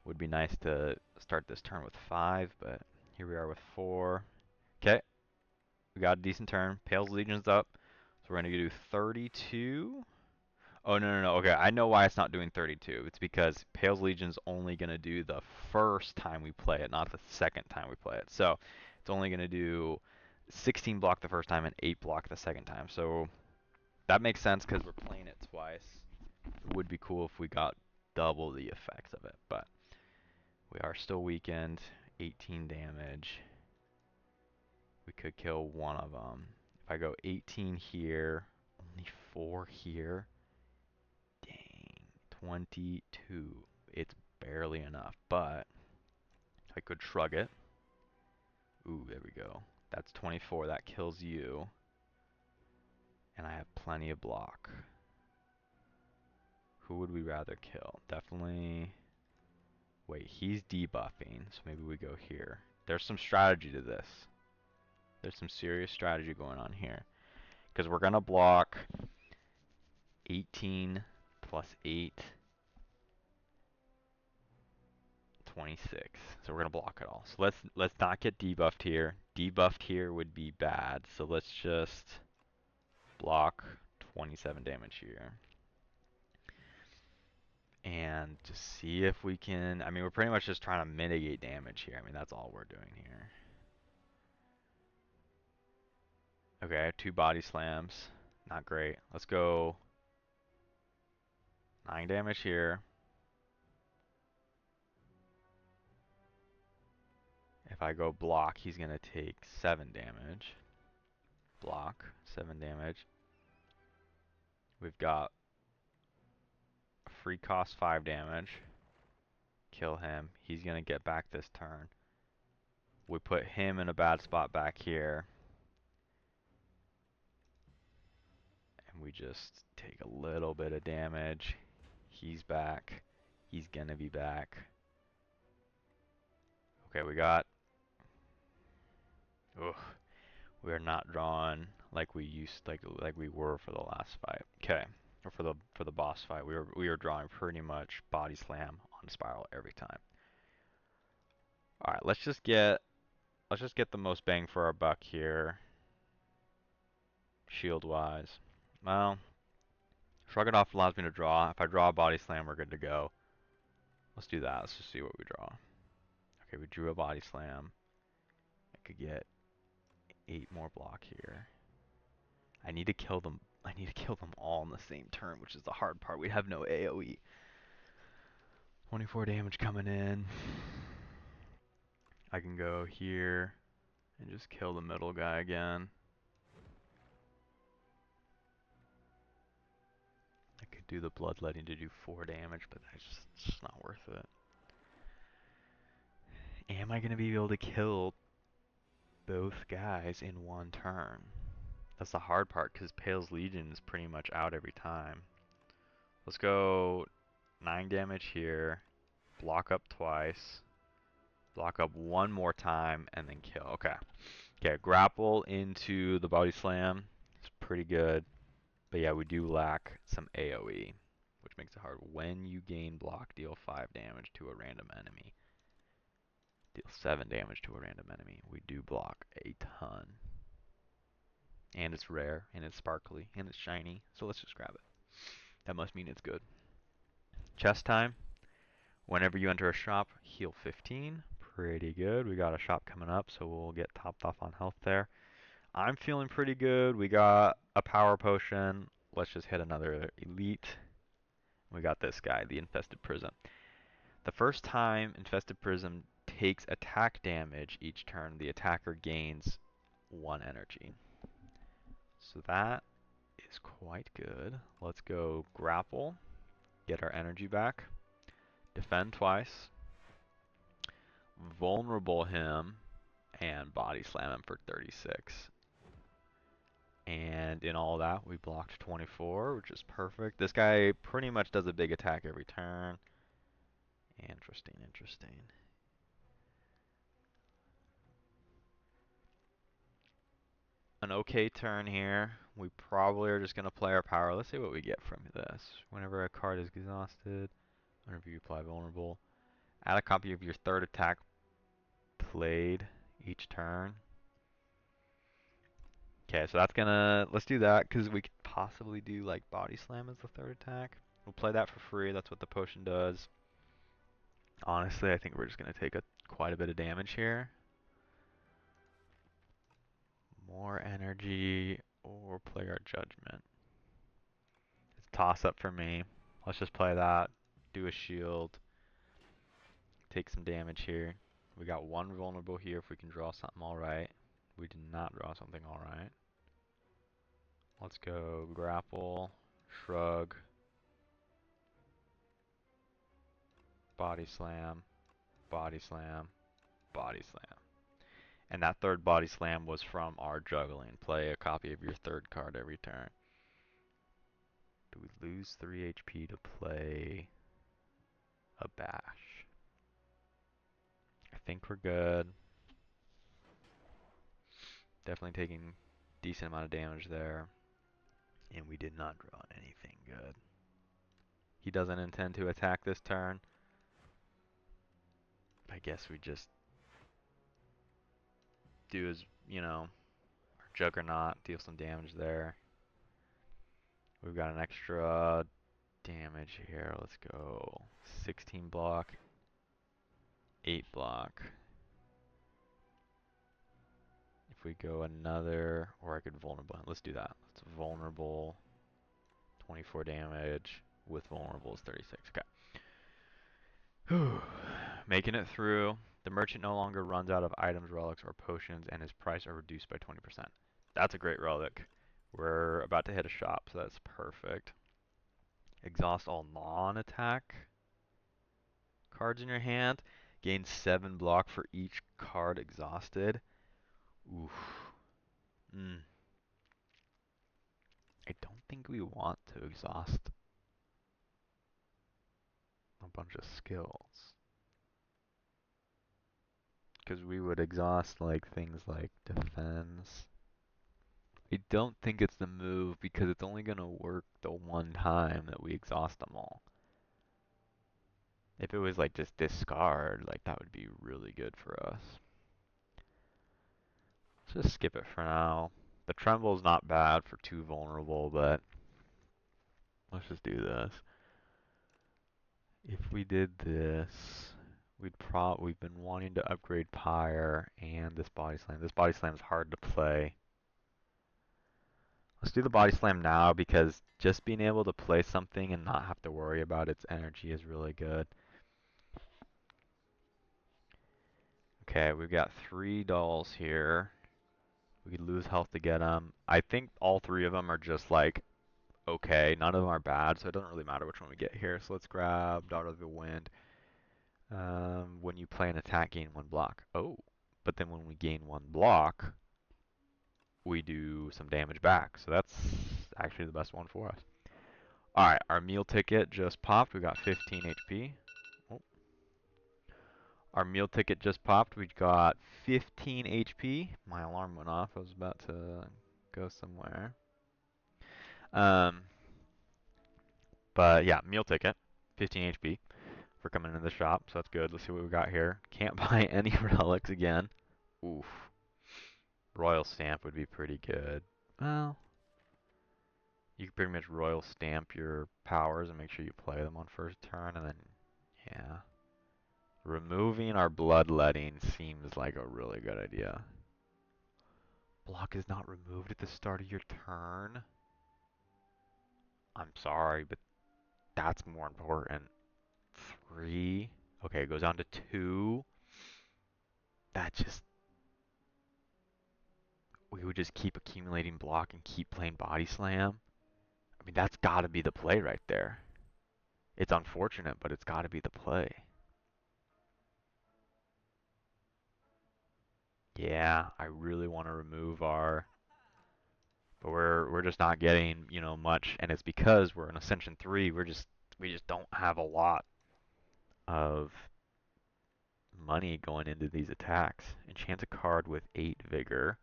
Would be nice to start this turn with 5, but here we are with 4. Okay, we got a decent turn. Pale's Legion's up, so we're gonna do 32. Oh no. Okay, I know why it's not doing 32. It's because Pale's Legion's only gonna do the first time we play it, not the second time we play it. So it's only gonna do 16 block the first time and 8 block the second time. So that makes sense because we're playing it twice. It would be cool if we got double the effects of it, but we are still weakened. 18 damage. We could kill one of them. If I go 18 here, only 4 here. Dang, 22. It's barely enough, but I could shrug it. Ooh, there we go. That's 24. That kills you. And I have plenty of block. Who would we rather kill? Definitely... Wait, he's debuffing, so maybe we go here. There's some strategy to this. There's some serious strategy going on here. Because we're going to block 18 plus 8, 26. So we're going to block it all. So let's not get debuffed here. Debuffed here would be bad. So let's just block 27 damage here. And just see if we can... I mean, we're pretty much just trying to mitigate damage here. I mean, that's all we're doing here. Okay, I have 2 body slams. Not great. Let's go 9 damage here. If I go block, he's going to take 7 damage. Block, 7 damage. We've got free cost 5 damage. Kill him. He's going to get back this turn. We put him in a bad spot back here. And we just take a little bit of damage. He's back. He's going to be back. Okay, we got... Ugh. We're not drawn like we were for the last fight. Okay. or for the boss fight, we were drawing pretty much body slam on spiral every time. All right, let's just get the most bang for our buck here, shield wise. Well, shrug it off allows me to draw. If I draw a body slam, we're good to go. Let's do that. Let's just see what we draw. Okay, we drew a body slam. I could get 8 more block here. I need to kill them. I need to kill them all in the same turn, which is the hard part. We have no AoE. 24 damage coming in. I can go here and just kill the middle guy again. I could do the bloodletting to do 4 damage, but that's just not worth it. Am I going to be able to kill both guys in one turn? That's the hard part, because Pale's Legion is pretty much out every time. Let's go 9 damage here, block up twice, block up one more time, and then kill. Okay. Okay, grapple into the body slam. It's pretty good. But yeah, we do lack some AoE, which makes it hard. When you gain block, deal 5 damage to a random enemy. Deal 7 damage to a random enemy. We do block a ton. And it's rare, and it's sparkly, and it's shiny. So let's just grab it. That must mean it's good. Chest time. Whenever you enter a shop, heal 15. Pretty good. We got a shop coming up, so we'll get topped off on health there. I'm feeling pretty good. We got a power potion. Let's just hit another elite. We got this guy, the Infested Prism. The first time Infested Prism takes attack damage each turn, the attacker gains 1 energy. So that is quite good. Let's go grapple, get our energy back, defend twice, vulnerable him, and body slam him for 36. And in all that, we blocked 24, which is perfect. This guy pretty much does a big attack every turn. Interesting, interesting. An okay turn here. We probably are just going to play our power. Let's see what we get from this. Whenever a card is exhausted, whenever you apply vulnerable, add a copy of your third attack played each turn. Okay, so that's gonna, let's do that because we could possibly do like body slam as the third attack. We'll play that for free. That's what the potion does. Honestly, I think we're just gonna take quite a bit of damage here. More energy or play our judgment. It's a toss up for me. Let's just play that. Do a shield. Take some damage here. We got 1 vulnerable here if we can draw something alright. We did not draw something alright. Let's go grapple, shrug, body slam, body slam, body slam. And that third body slam was from our juggling. Play a copy of your third card every turn. Do we lose 3 HP to play a bash? I think we're good. Definitely taking decent amount of damage there. And we did not draw anything good. He doesn't intend to attack this turn. I guess we just do his, our Juggernaut, deal some damage there. We've got an extra damage here. Let's go 16 block, 8 block. If we go another, or I could vulnerable him. Let's do that. Let's vulnerable, 24 damage with vulnerable is 36. Okay. Making it through. The merchant no longer runs out of items, relics, or potions, and his price are reduced by 20%. That's a great relic. We're about to hit a shop, so that's perfect. Exhaust all non-attack cards in your hand. Gain 7 block for each card exhausted. Oof. I don't think we want to exhaust a bunch of skills. Because we would exhaust like things like defense, I don't think it's the move because it's only gonna work the one time that we exhaust them all. If it was like just discard, like that would be really good for us. Let's just skip it for now. The tremble's not bad for 2 vulnerable, but let's just do this. If we did this, we've been wanting to upgrade Pyre and this Body Slam. This Body Slam's hard to play. Let's do the Body Slam now because just being able to play something and not have to worry about its energy is really good. Okay, we've got 3 dolls here. We could lose health to get them. I think all 3 of them are just like okay. None of them are bad, so it doesn't really matter which one we get here. So let's grab Daughter of the Wind. When you play an attack, gain 1 block. Oh, but then when we gain 1 block, we do some damage back. So that's actually the best one for us. Alright, our meal ticket just popped. We got 15 HP. Oh. Our meal ticket just popped. We got 15 HP. My alarm went off. I was about to go somewhere. Um, but yeah, meal ticket, 15 HP for coming into the shop. So that's good. Let's see what we got here. Can't buy any relics again. Oof. Royal Stamp would be pretty good. Well, you can pretty much Royal Stamp your powers and make sure you play them on first turn, and then, yeah. Removing our Bloodletting seems like a really good idea. Block is not removed at the start of your turn. I'm sorry, but that's more important. 3. Okay, it goes down to 2. That just... We would just keep accumulating block and keep playing Body Slam. I mean, that's got to be the play right there. It's unfortunate, but it's got to be the play. Yeah, I really want to remove our... But we're just not getting, you know, much, and it's because we're in Ascension 3. We just don't have a lot of money going into these attacks. Enchant a card with 8 vigor,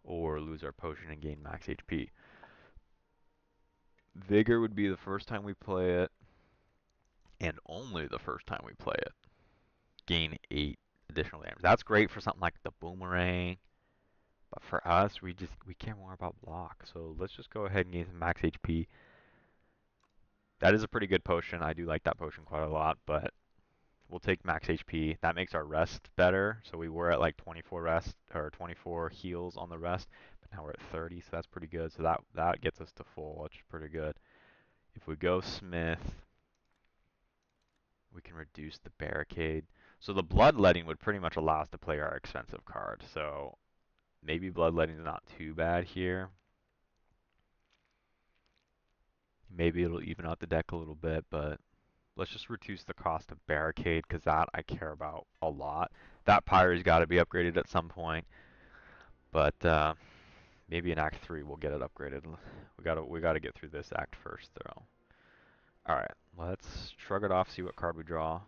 or lose our potion and gain max HP. Vigor would be the first time we play it, and only the first time we play it. Gain 8 additional damage. That's great for something like the boomerang, but for us, we care more about block. So let's just go ahead and gain some max HP. That is a pretty good potion. I do like that potion quite a lot, but we'll take max HP. That makes our rest better. So we were at like 24 rest or 24 heals on the rest, but now we're at 30, so that's pretty good. So that gets us to full, which is pretty good. If we go Smith, we can reduce the barricade. So the Bloodletting would pretty much allow us to play our expensive card. So maybe Bloodletting is not too bad here. Maybe it'll even out the deck a little bit, but let's just reduce the cost of Barricade because that I care about a lot. That Pyre's got to be upgraded at some point, but maybe in Act 3 we'll get it upgraded. We gotta get through this act first, though. All right, let's shrug it off. See what card we draw.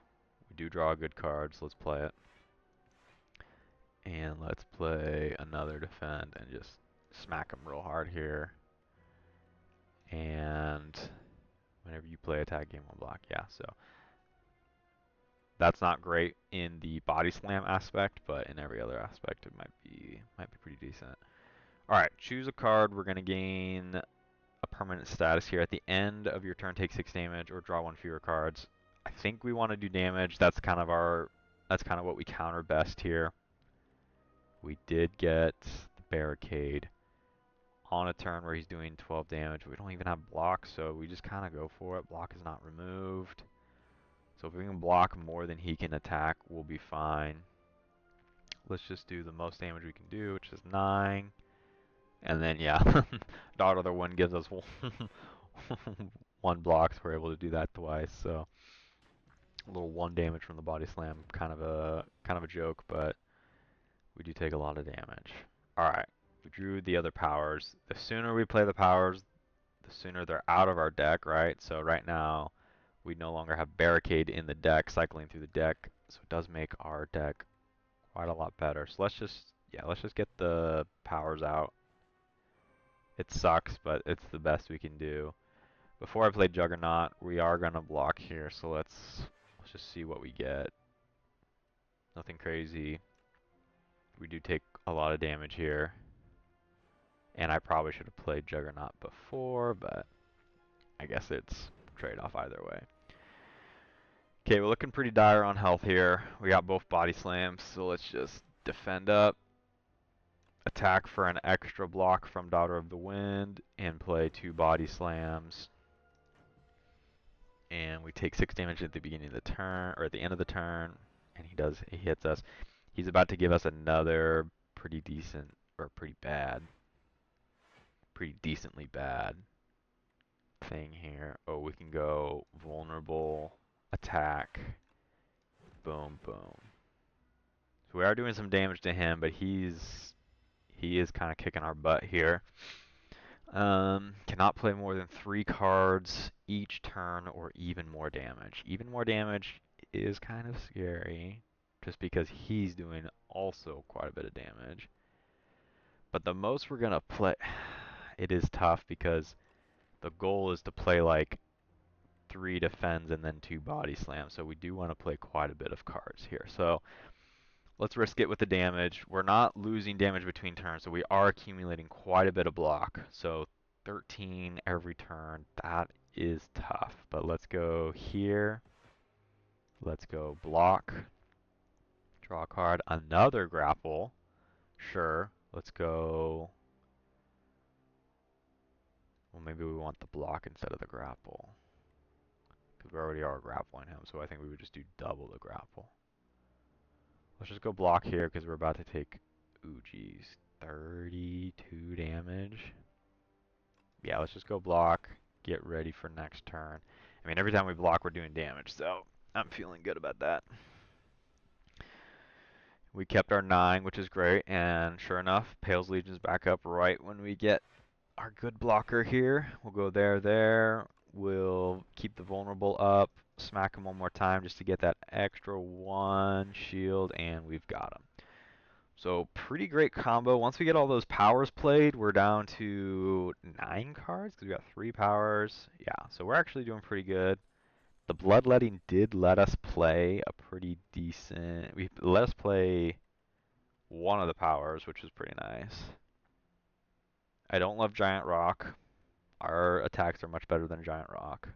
We do draw a good card, so let's play it. And let's play another defend and just smack him real hard here. And whenever you play attack, game 1 block. Yeah, so that's not great in the body slam aspect, but in every other aspect it might be pretty decent. All right, choose a card. We're gonna gain a permanent status here. At the end of your turn, take 6 damage or draw 1 fewer cards. I think we want to do damage. That's kind of what we counter best here. We did get the barricade on a turn where he's doing 12 damage. We don't even have block, so we just kind of go for it. Block is not removed. So if we can block more than he can attack, we'll be fine. Let's just do the most damage we can do, which is 9. And then, yeah, Daughter of the Wind gives us 1 block, so we're able to do that twice. So a little 1 damage from the body slam, kind of a joke, but we do take a lot of damage. All right, we drew the other powers. The sooner we play the powers, the sooner they're out of our deck, right? So right now, we no longer have Barricade in the deck, cycling through the deck, so it does make our deck quite a lot better. So let's just get the powers out. It sucks, but it's the best we can do. Before I play Juggernaut, we are gonna block here, so let's just see what we get. Nothing crazy. We do take a lot of damage here. And I probably should have played Juggernaut before, but I guess it's trade-off either way. Okay, we're looking pretty dire on health here. We got both body slams, so let's just defend up, attack for an extra block from Daughter of the Wind, and play 2 body slams. And we take 6 damage at the beginning of the turn, or at the end of the turn, and he hits us. He's about to give us another pretty decent, or pretty decently bad thing here. Oh, we can go vulnerable, attack, boom, boom. So we are doing some damage to him, but he is kind of kicking our butt here. Cannot play more than 3 cards each turn or even more damage. Even more damage is kind of scary, just because he's doing also quite a bit of damage. But the most we're gonna play, it is tough because the goal is to play like 3 defends and then 2 body slams. So we do want to play quite a bit of cards here. So let's risk it with the damage. We're not losing damage between turns, so we are accumulating quite a bit of block. So 13 every turn, that is tough. But let's go here. Let's go block. Draw a card. Another grapple. Sure. Let's go. Well, maybe we want the block instead of the grapple. Because we already are grappling him, so I think we would just do double the grapple. Let's just go block here because we're about to take, ooh geez, 32 damage. Yeah, let's just go block, get ready for next turn. I mean, every time we block, we're doing damage, so I'm feeling good about that. We kept our 9, which is great, and sure enough, Pale's Legion's back up right when we get our good blocker here. We'll go there. We'll keep the vulnerable up, smack him one more time just to get that extra 1 shield, and we've got him. So pretty great combo. Once we get all those powers played, we're down to 9 cards because we got 3 powers. Yeah, so we're actually doing pretty good. The bloodletting did let us play a pretty decent. We let us play one of the powers, which was pretty nice. I don't love Giant Rock. Our attacks are much better than Giant Rock.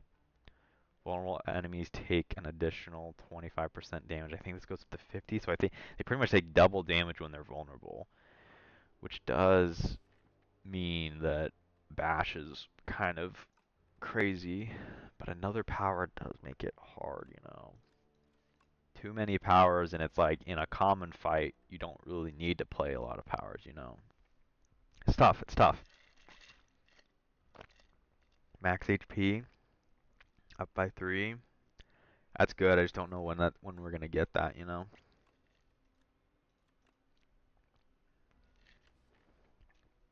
Vulnerable enemies take an additional 25% damage. I think this goes up to 50, so I think they pretty much take double damage when they're vulnerable, which does mean that Bash is kind of crazy, but another power does make it hard, you know. Too many powers, and it's like in a common fight, you don't really need to play a lot of powers, you know. It's tough, it's tough. Max HP, up by 3. That's good, I just don't know when we're gonna get that, you know.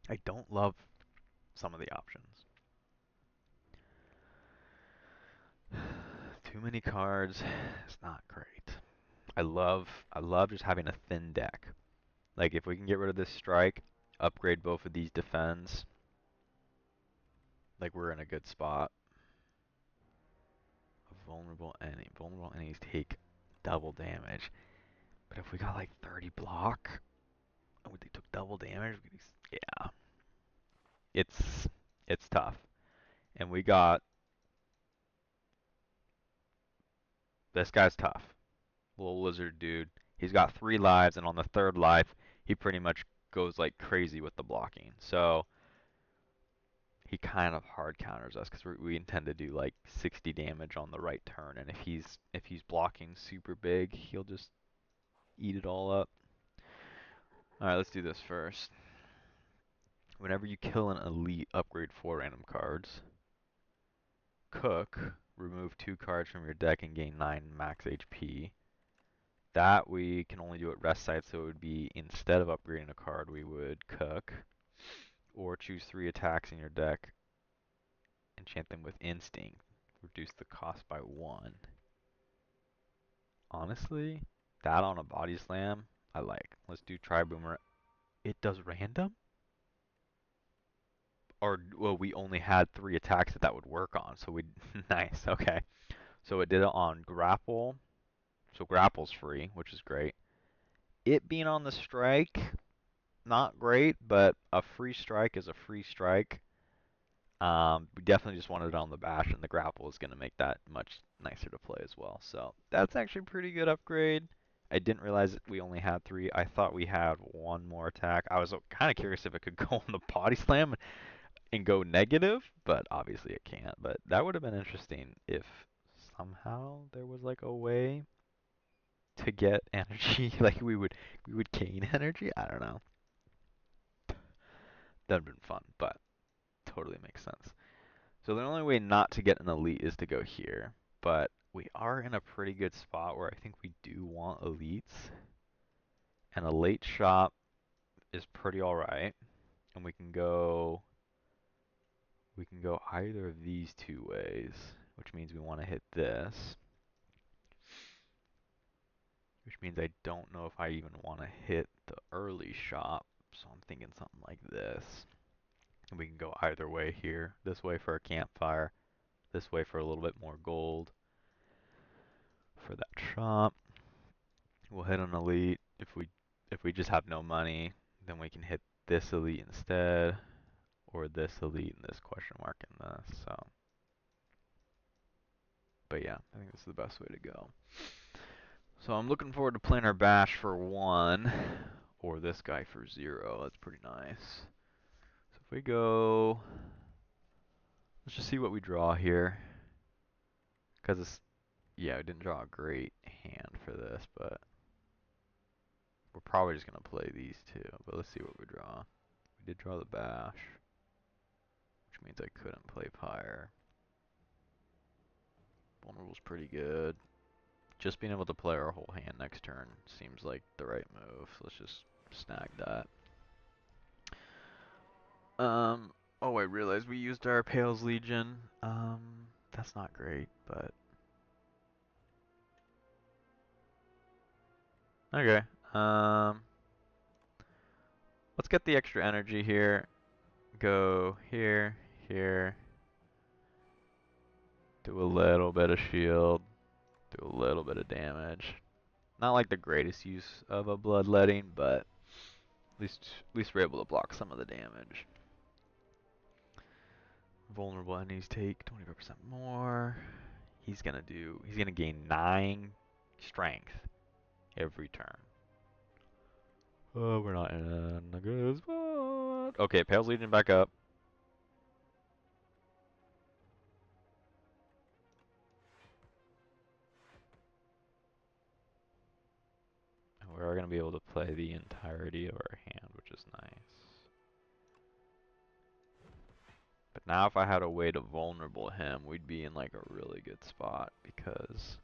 I don't love some of the options. Too many cards, it's not great. I love just having a thin deck. Like if we can get rid of this strike, upgrade both of these defends, like we're in a good spot. A vulnerable enemies take double damage. But if we got like 30 block, and they took double damage, yeah, it's tough. And we got this guy's tough. Little lizard dude. He's got 3 lives, and on the 3rd life, he pretty much goes like crazy with the blocking. So he kind of hard counters us because we intend to do like 60 damage on the right turn, and if he's blocking super big, he'll just eat it all up. All right, let's do this first. Whenever you kill an elite, upgrade 4 random cards. Cook, remove 2 cards from your deck and gain 9 max HP. That we can only do at rest sites, so it would be instead of upgrading a card, we would cook. Or choose 3 attacks in your deck, enchant them with instinct, reduce the cost by 1. Honestly, that on a body slam, I like. Let's do Tri Boomer. It does random? Or, well, we only had 3 attacks that would work on, so we nice, okay. So it did it on grapple, so grapple's free, which is great. It being on the strike, not great, but a free strike is a free strike. We definitely just wanted it on the bash, and the grapple is going to make that much nicer to play as well. So that's actually a pretty good upgrade. I didn't realize that we only had 3. I thought we had 1 more attack. I was kind of curious if it could go on the body slam and go negative, but obviously it can't. But that would have been interesting if somehow there was like a way to get energy, like we would gain energy. I don't know. That'd have been fun, but totally makes sense. So the only way not to get an elite is to go here, but we are in a pretty good spot where I think we do want elites, and a late shot is pretty alright, and we can go either of these 2 ways, which means we want to hit this, which means I don't know if I even want to hit the early shot, so I'm thinking something like this. And we can go either way here, this way for a campfire, this way for a little bit more gold for that shot. We'll hit an elite. If we just have no money, then we can hit this elite instead, or this elite and this question mark in this. So, but yeah, I think this is the best way to go. So I'm looking forward to playing our bash for 1, or this guy for 0. That's pretty nice. So if we go, let's just see what we draw here, because it's, yeah, we didn't draw a great hand for this, but we're probably just gonna play these 2. But let's see what we draw. We did draw the bash, which means I couldn't play Pyre. Vulnerable's pretty good. Just being able to play our whole hand next turn seems like the right move. So let's just snag that. Oh, I realized we used our Pale's Legion. That's not great, but okay. Let's get the extra energy here. Go here, here. Do a little bit of shield. Do a little bit of damage. Not like the greatest use of a bloodletting, but at least we're able to block some of the damage. Vulnerable enemies take 25% more. He's gonna gain 9 strength every turn. Oh, we're not in a good spot. Okay, Pale's Legion back up. And we're gonna be able to play the entirety of our hand, which is nice. But now if I had a way to vulnerable him, we'd be in like a really good spot because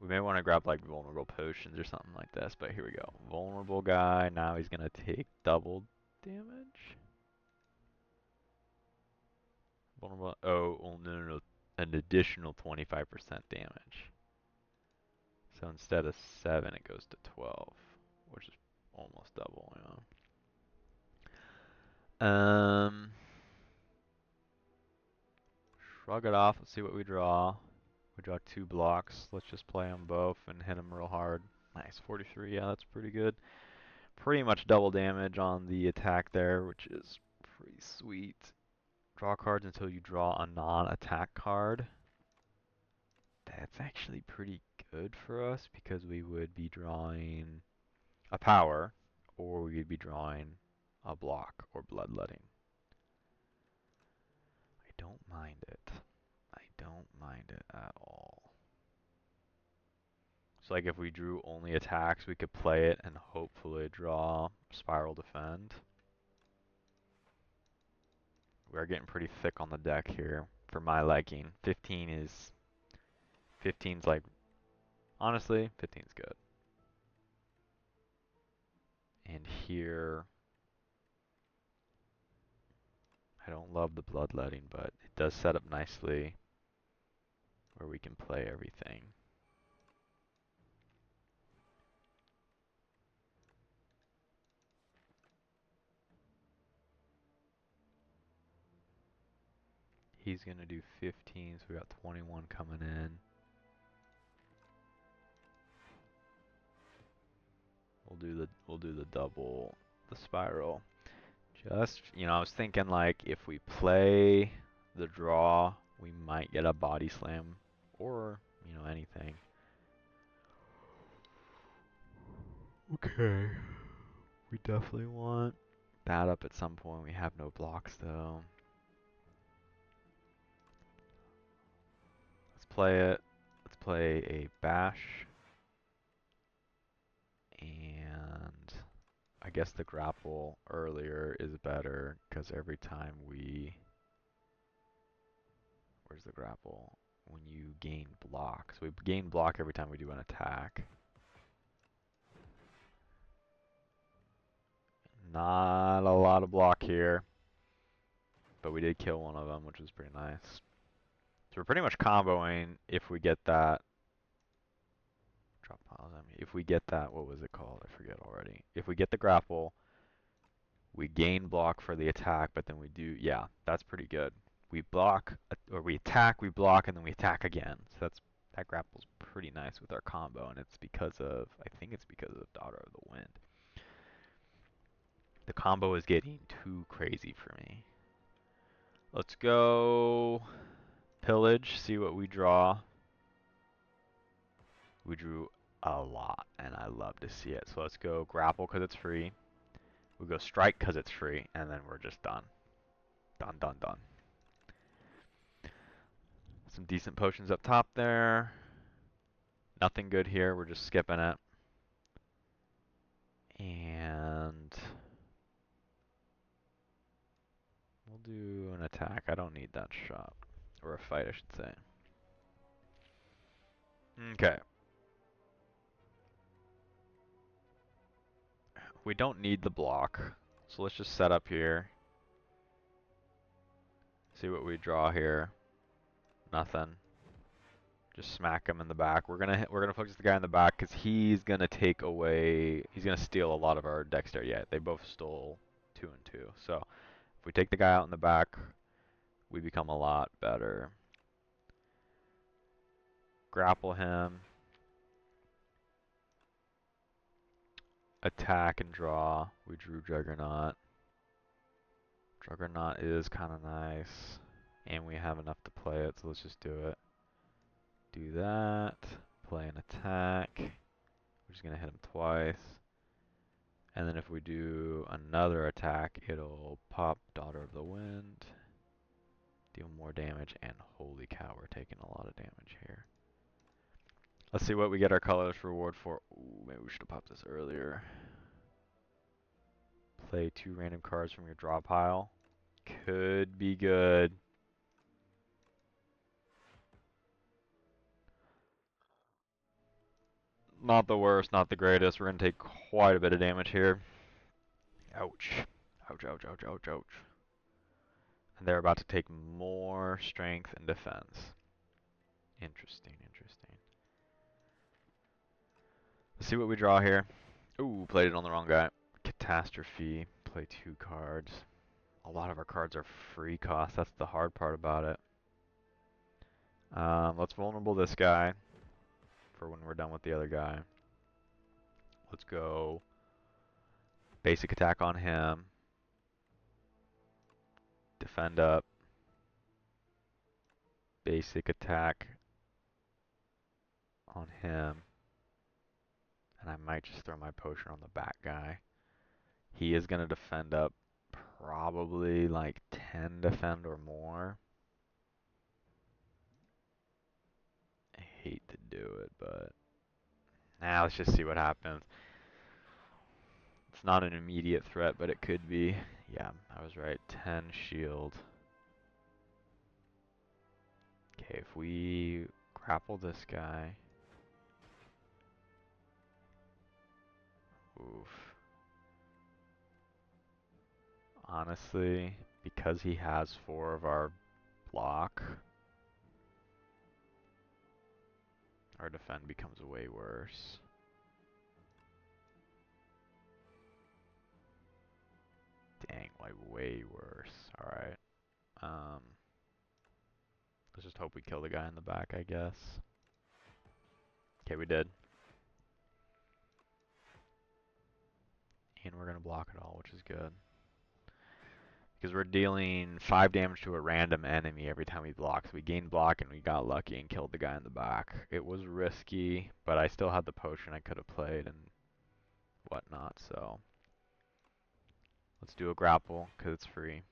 we may want to grab like vulnerable potions or something like this, but here we go. Vulnerable guy, now he's gonna take double damage. Vulnerable, oh no, no, no, an additional 25% damage. So instead of 7, it goes to 12, which is almost double, Shrug it off, let's see what we draw. We draw 2 blocks, let's just play them both and hit them real hard. Nice, 43, yeah, that's pretty good. Pretty much double damage on the attack there, which is pretty sweet. Draw cards until you draw a non-attack card. That's actually pretty good for us because we would be drawing a power, or we would be drawing a block or bloodletting. I don't mind it. I don't mind it at all. So like if we drew only attacks, we could play it and hopefully draw Spiral Defend. We're getting pretty thick on the deck here for my liking. 15's like, honestly, 15's good. And here, I don't love the bloodletting, but it does set up nicely where we can play everything. He's gonna do 15, so we got 21 coming in. We'll do the double, the spiral. Just, I was thinking like if we play the draw, we might get a body slam or, anything. Okay. We definitely want that up at some point. We have no blocks though. Let's play it. Let's play a bash. And I guess the grapple earlier is better because every time we... Where's the grapple? When you gain block. So we gain block every time we do an attack. Not a lot of block here. But we did kill one of them, which was pretty nice. So we're pretty much comboing if we get that. Drop piles on me. If we get that, what was it called? I forget already. If we get the grapple, we gain block for the attack, but then we do, yeah, that's pretty good. We block, or we attack, we block, and then we attack again. So that grapple's pretty nice with our combo, and it's because of, I think it's because of Daughter of the Wind. The combo is getting too crazy for me. Let's go pillage, see what we draw. We drew a lot, and I love to see it. So let's go grapple because it's free. We go strike because it's free, and then we're just done. Done, done, done. Some decent potions up top there. Nothing good here, we're just skipping it. And we'll do an attack. I don't need that shot. Or a fight, I should say. Okay. We don't need the block. So let's just set up here. See what we draw here. Nothing. Just smack him in the back. We're gonna focus the guy in the back because he's gonna take away. He's gonna steal a lot of our dexterity. Yeah, they both stole 2 and 2. So if we take the guy out in the back, we become a lot better. Grapple him. Attack and draw. We drew Juggernaut. Juggernaut is kind of nice. And we have enough to play it, so let's just do it. Do that. Play an attack. We're just going to hit him twice. And then if we do another attack, it'll pop Daughter of the Wind. Deal more damage, and holy cow, we're taking a lot of damage here. Let's see what we get our colorless reward for. Ooh, maybe we should have popped this earlier. Play 2 random cards from your draw pile. Could be good. Not the worst, not the greatest. We're going to take quite a bit of damage here. Ouch. Ouch, ouch, ouch, ouch, ouch. And they're about to take more strength and defense. Interesting, interesting. Let's see what we draw here. Ooh, played it on the wrong guy. Catastrophe. Play 2 cards. A lot of our cards are free cost. That's the hard part about it. Let's vulnerable this guy for when we're done with the other guy. Let's go basic attack on him. Defend up. Basic attack on him. And I might just throw my potion on the back guy. He is going to defend up probably like 10 defend or more. I hate to do it, but now let's just see what happens. It's not an immediate threat, but it could be. Yeah, I was right. 10 shield. Okay, if we grapple this guy. Oof. Honestly, because he has 4 of our block, our defend becomes way worse. Dang, like way worse. Alright. Let's just hope we kill the guy in the back, I guess. Okay, we did. And we're gonna block it all, which is good. Because we're dealing 5 damage to a random enemy every time we block. So we gained block and we got lucky and killed the guy in the back. It was risky, but I still had the potion I could have played and whatnot, so. Let's do a grapple, because it's free.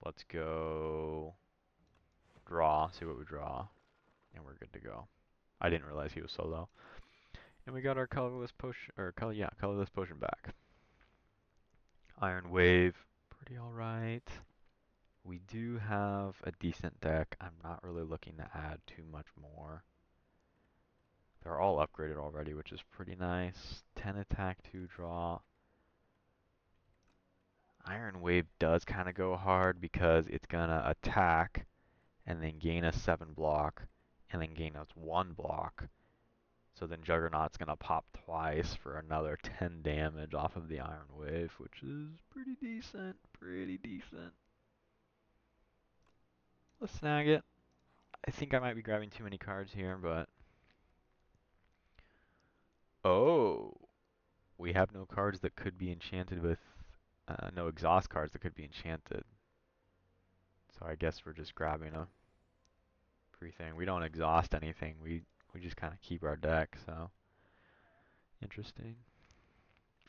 Let's go draw, see what we draw, and we're good to go. I didn't realize he was so low. And we got our colorless potion, or colorless potion back. Iron Wave, pretty alright. We do have a decent deck. I'm not really looking to add too much more. They're all upgraded already, which is pretty nice. 10 attack, 2 draw. Iron Wave does kind of go hard because it's gonna attack and then gain a 7 block and then gain us 1 block. So then Juggernaut's gonna pop twice for another 10 damage off of the Iron Wave, which is pretty decent, pretty decent. Let's snag it. I think I might be grabbing too many cards here, but... Oh! We have no cards that could be enchanted with... no exhaust cards that could be enchanted. So I guess we're just grabbing a free thing. We don't exhaust anything, we just kind of keep our deck, so... Interesting.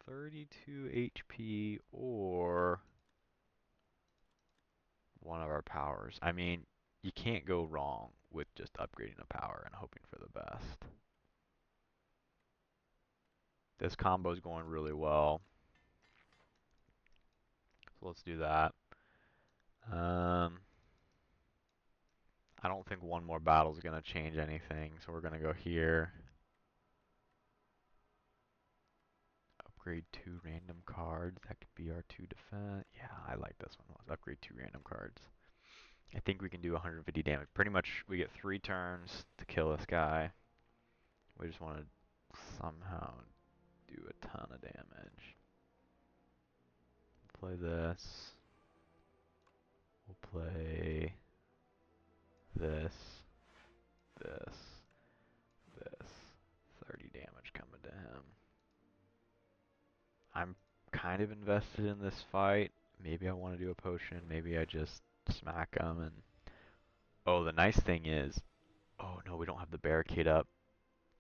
32 HP or one of our powers. I mean, you can't go wrong with just upgrading a power and hoping for the best. This combo's going really well. So let's do that. I don't think one more battle is going to change anything, so we're going to go here. Upgrade 2 random cards. That could be our 2 defense. Yeah, I like this one. Let's upgrade 2 random cards. I think we can do 150 damage. Pretty much, we get 3 turns to kill this guy. We just want to somehow do a ton of damage. Play this. We'll play this, this, this. 30 damage coming to him. I'm kind of invested in this fight. Maybe I want to do a potion. Maybe I just smack him and... Oh, the nice thing is... Oh no, we don't have the barricade up.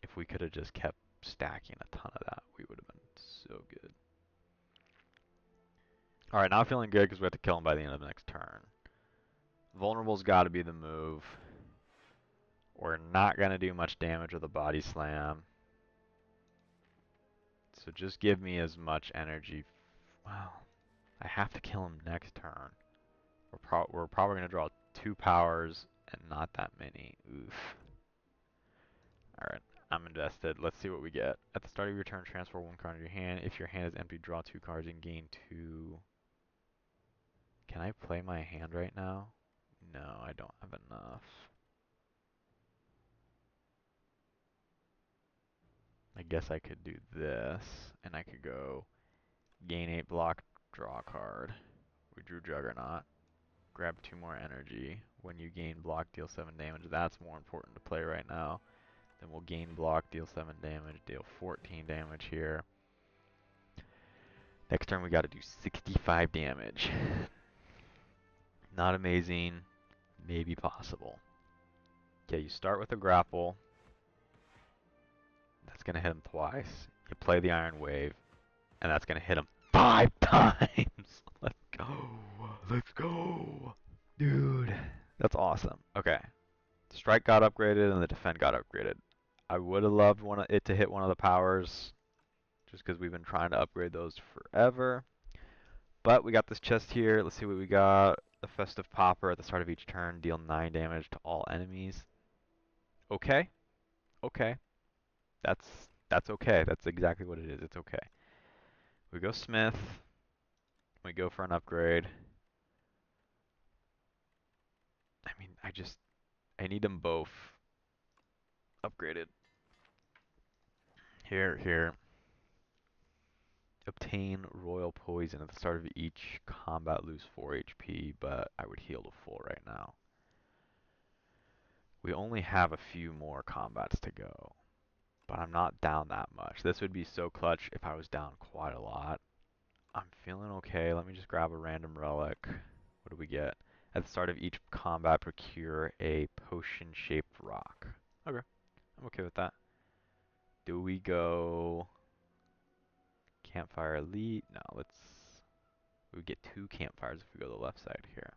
If we could have just kept stacking a ton of that, we would have been so good. Alright, now feeling good because we have to kill him by the end of the next turn. Vulnerable's got to be the move. We're not going to do much damage with a body slam. So just give me as much energy. Wow. I have to kill him next turn. We're probably going to draw 2 powers and not that many. Oof. Alright, I'm invested. Let's see what we get. At the start of your turn, transfer 1 card into your hand. If your hand is empty, draw 2 cards and gain 2. Can I play my hand right now? No, I don't have enough. I guess I could do this, and I could go gain 8 block, draw a card. We drew Juggernaut. Grab 2 more energy. When you gain block, deal 7 damage. That's more important to play right now. Then we'll gain block, deal 7 damage, deal 14 damage here. Next turn we gotta do 65 damage. Not amazing, maybe possible. Okay, you start with a grapple. That's gonna hit him twice. You play the Iron Wave, and that's gonna hit him 5 times! Let's go! Let's go! Dude, that's awesome. Okay. Strike got upgraded and the defend got upgraded. I would have loved it to hit one of the powers, just because we've been trying to upgrade those forever. But we got this chest here. Let's see what we got. The Festive Popper at the start of each turn. Deal 9 damage to all enemies. Okay. Okay. That's okay. That's exactly what it is. It's okay. We go Smith. We go for an upgrade. I mean, I need them both upgraded. Here. Obtain Royal Poison at the start of each combat, lose 4 HP, but I would heal to full right now. We only have a few more combats to go, but I'm not down that much. This would be so clutch if I was down quite a lot. I'm feeling okay. Let me just grab a random relic. What do we get? At the start of each combat, procure a potion-shaped rock. Okay, I'm okay with that. Do we go Campfire Elite? No, let's... We would get 2 campfires if we go to the left side here.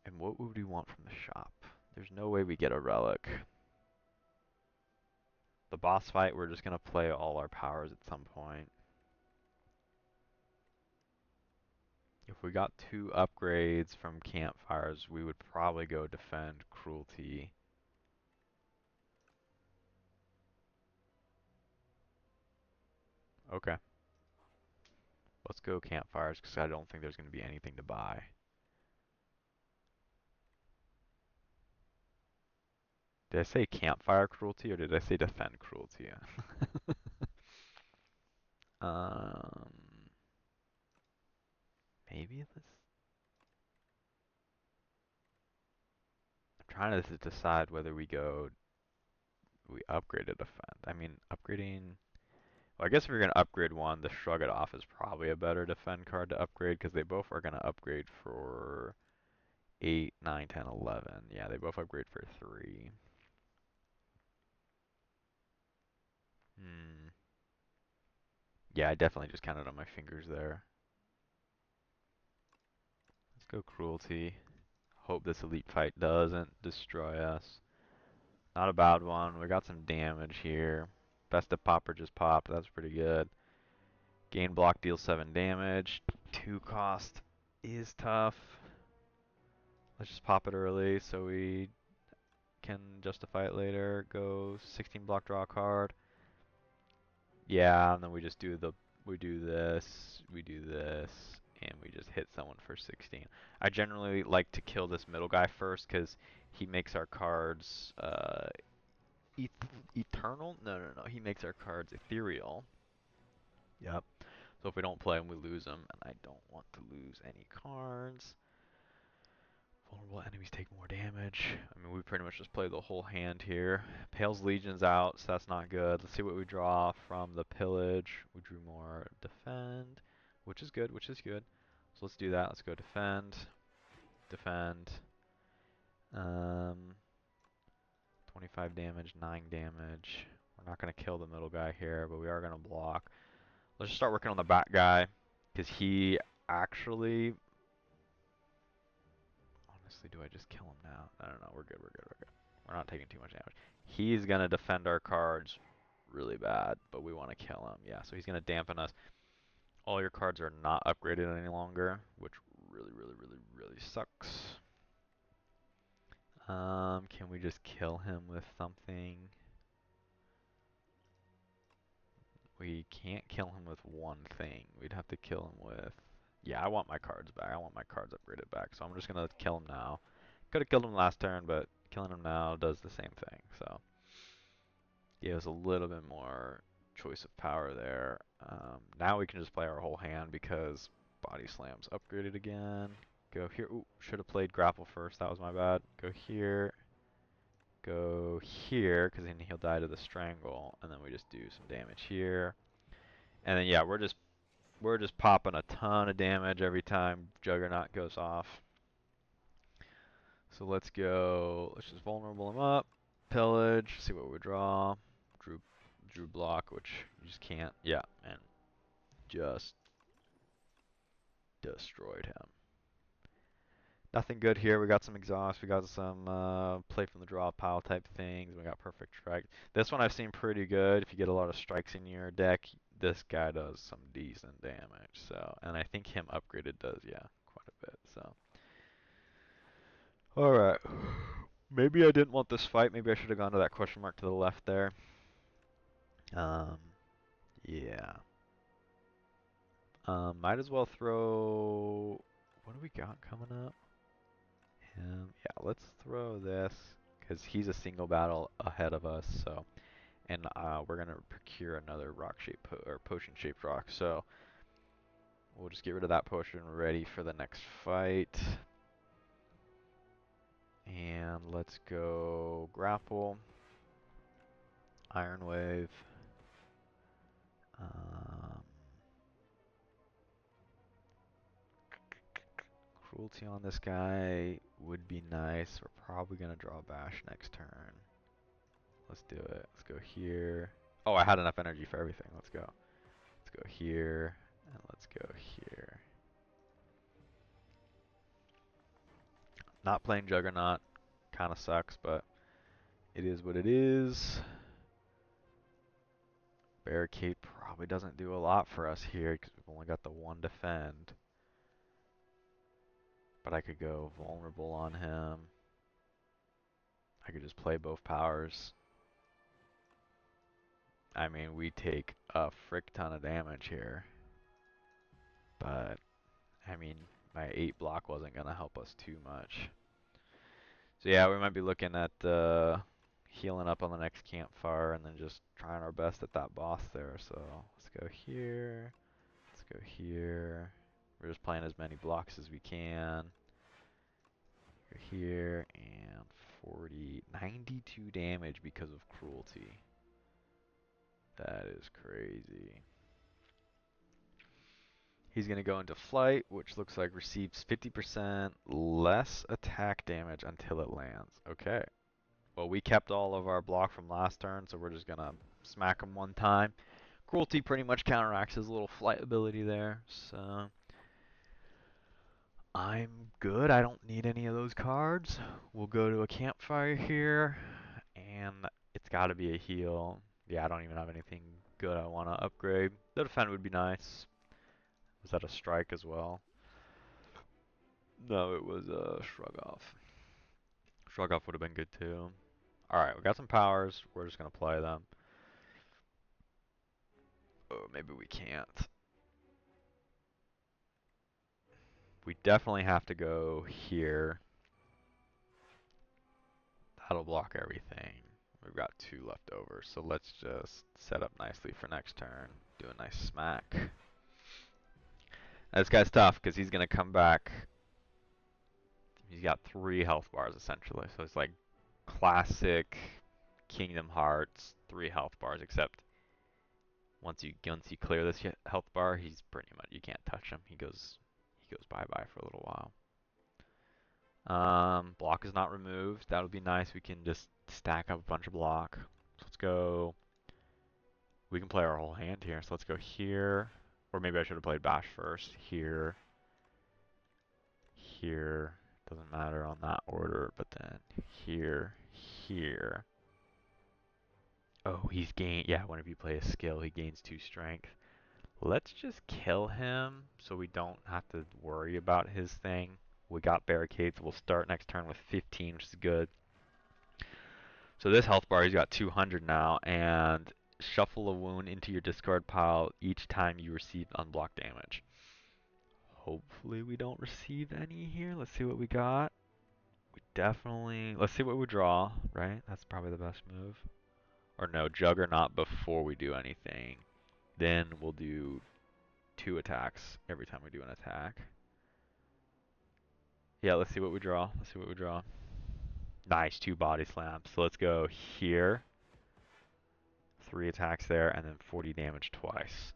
And what would we want from the shop? There's no way we get a relic. The boss fight, we're just going to play all our powers at some point. If we got 2 upgrades from campfires, we would probably go defend cruelty. Okay. Let's go campfires because I don't think there's going to be anything to buy. Did I say campfire cruelty or did I say defend cruelty? um, maybe this. I'm trying to decide whether we upgrade to defend. I mean, upgrading. Well, I guess if you're gonna upgrade one, the Shrug It Off is probably a better defend card to upgrade because they both are gonna upgrade for 8, 9, 10, 11. Yeah, they both upgrade for 3. Hmm. Yeah, I definitely just counted on my fingers there. Let's go cruelty. Hope this elite fight doesn't destroy us. Not a bad one. We got some damage here. Best of Popper just popped. That's pretty good. Gain block deals 7 damage. 2 cost is tough. Let's just pop it early so we can justify it later. Go 16 block, draw a card. Yeah, and then we just do we do this, and we just hit someone for 16. I generally like to kill this middle guy first because he makes our cards eternal. No. He makes our cards ethereal. Yep. So if we don't play him, we lose him, and I don't want to lose any cards. Vulnerable enemies take more damage. I mean, we pretty much just play the whole hand here. Pale's Legion's out, so that's not good. Let's see what we draw from the pillage. We drew more defend, which is good, So let's do that. Let's go defend, defend. 25 damage, 9 damage. We're not going to kill the middle guy here, but we are going to block. Let's just start working on the back guy, because he actually... Honestly, do I just kill him now? No, we're good. We're not taking too much damage. He's going to defend our cards really bad, but we want to kill him. Yeah, so he's going to dampen us. All your cards are not upgraded any longer, which really sucks. Can we just kill him with something? We can't kill him with one thing. We'd have to kill him with... Yeah, I want my cards back. I want my cards upgraded back, so I'm just going to kill him now. Could have killed him last turn, but killing him now does the same thing, so... Gave us a little bit more choice of power there. Now we can just play our whole hand because Body Slam's upgraded again. Go here. Ooh, should have played Grapple first. That was my bad. Go here. Go here, because then he'll die to the Strangle. And then we just do some damage here. And then, yeah, we're just popping a ton of damage every time Juggernaut goes off. So let's go. Let's just vulnerable him up. Pillage. See what we draw. Drew block, which you just can't. Yeah, and just destroyed him. Nothing good here. We got some exhaust. We got some play from the draw pile type things. We got perfect strike. This one I've seen pretty good. If you get a lot of strikes in your deck, this guy does some decent damage. So, and I think him upgraded does, yeah, quite a bit. So, all right. Maybe I didn't want this fight. Maybe I should have gone to that question mark to the left there. Um, yeah. Might as well throw... What do we got coming up? Yeah, let's throw this, because he's a single battle ahead of us, so... And we're going to procure another or potion-shaped rock, so... We'll just get rid of that potion, ready for the next fight. And let's go grapple, Iron Wave. Cruelty on this guy would be nice. We're probably gonna draw Bash next turn. Let's do it. Let's go here. Oh, I had enough energy for everything. Let's go. Let's go here, and let's go here. Not playing Juggernaut kind of sucks, but it is what it is. Barricade probably doesn't do a lot for us here because we've only got the one defend. But I could go vulnerable on him. I could just play both powers. I mean, we take a frick ton of damage here. But, I mean, my 8 block wasn't going to help us too much. So yeah, we might be looking at healing up on the next campfire and then just trying our best at that boss there. So let's go here. Let's go here. We're just playing as many blocks as we can. Go here and 92 damage because of cruelty. That is crazy. He's going to go into flight, which looks like receives 50% less attack damage until it lands. Okay. Well, we kept all of our block from last turn, so we're just going to smack him one time. Cruelty pretty much counteracts his little flight ability there, so I'm good. I don't need any of those cards. We'll go to a campfire here, and it's got to be a heal. Yeah, I don't even have anything good I want to upgrade. The defend would be nice. Was that a strike as well? No, it was a shrug off. Shrug off would have been good too. Alright, we got some powers. We're just going to play them. Oh, maybe we can't. We definitely have to go here. That'll block everything. We've got 2 left over, so let's just set up nicely for next turn. Do a nice smack. This guy's tough because he's going to come back. He's got 3 health bars essentially, so it's like classic Kingdom Hearts 3 health bars, except once you clear this health bar, he's pretty much, you can't touch him. He goes bye bye for a little while. Block is not removed. That'll be nice. We can just stack up a bunch of block. So let's go. We can play our whole hand here. So let's go here. Or maybe I should have played Bash first. Here. Here. Doesn't matter on that order. But then here. Here. Oh, he's gained. Yeah, whenever you play a skill, he gains 2 strength. Let's just kill him so we don't have to worry about his thing. We got barricades. We'll start next turn with 15, which is good. So this health bar, he's got 200 now, and shuffle a wound into your discard pile each time you receive unblocked damage. Hopefully we don't receive any here. Let's see what we got. We definitely, let's see what we draw, right? That's probably the best move. Or no, Juggernaut before we do anything. Then we'll do 2 attacks every time we do an attack. Yeah, let's see what we draw. Let's see what we draw. Nice, 2 body slams. So let's go here. 3 attacks there, and then 40 damage twice.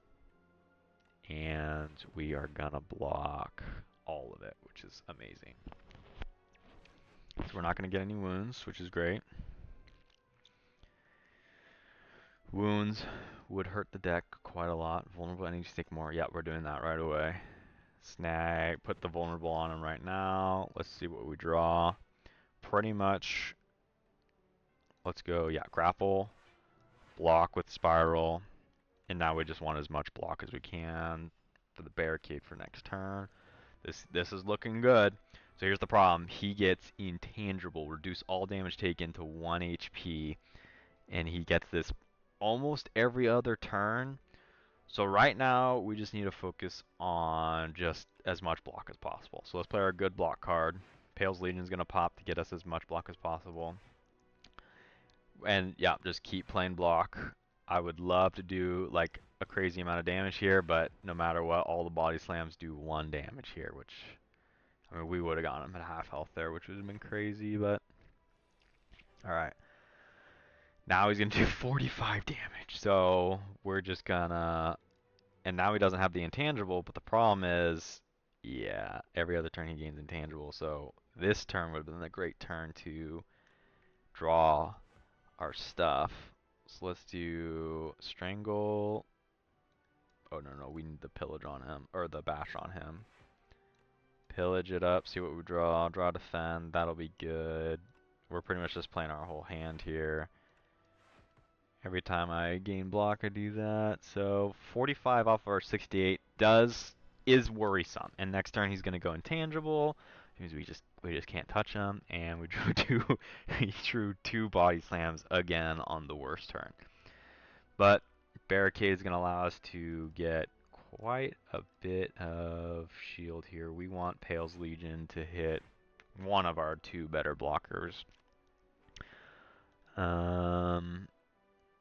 And we are gonna block all of it, which is amazing. So we're not gonna get any wounds, which is great. Wounds would hurt the deck quite a lot. Vulnerable enemies take more. Yeah, we're doing that right away. Snag, put the vulnerable on him right now. Let's see what we draw. Pretty much, let's go, yeah, grapple, block with spiral, and now we just want as much block as we can for the barricade for next turn. This is looking good. So here's the problem. He gets intangible, reduce all damage taken to 1 HP, and he gets this almost every other turn. So right now, we just need to focus on just as much block as possible. So let's play our good block card. Pale's Legion is going to pop to get us as much block as possible. And yeah, just keep playing block. I would love to do like a crazy amount of damage here, but no matter what, all the body slams do 1 damage here, which I mean, we would have gotten him at half health there, which would have been crazy, but alright. Now he's gonna do 45 damage, so we're just gonna... And now he doesn't have the intangible, but the problem is, yeah, every other turn he gains intangible, so this turn would have been a great turn to draw our stuff. So let's do Strangle. Oh, no, we need the Pillage on him, or the Bash on him. Pillage it up, see what we draw. Draw Defend, that'll be good. We're pretty much just playing our whole hand here. Every time I gain block, I do that. So 45 off of our 68 is worrisome. And next turn he's gonna go intangible. Means we just can't touch him. And we drew he drew 2 body slams again on the worst turn. But Barricade is gonna allow us to get quite a bit of shield here. We want Pale's Legion to hit one of our 2 better blockers.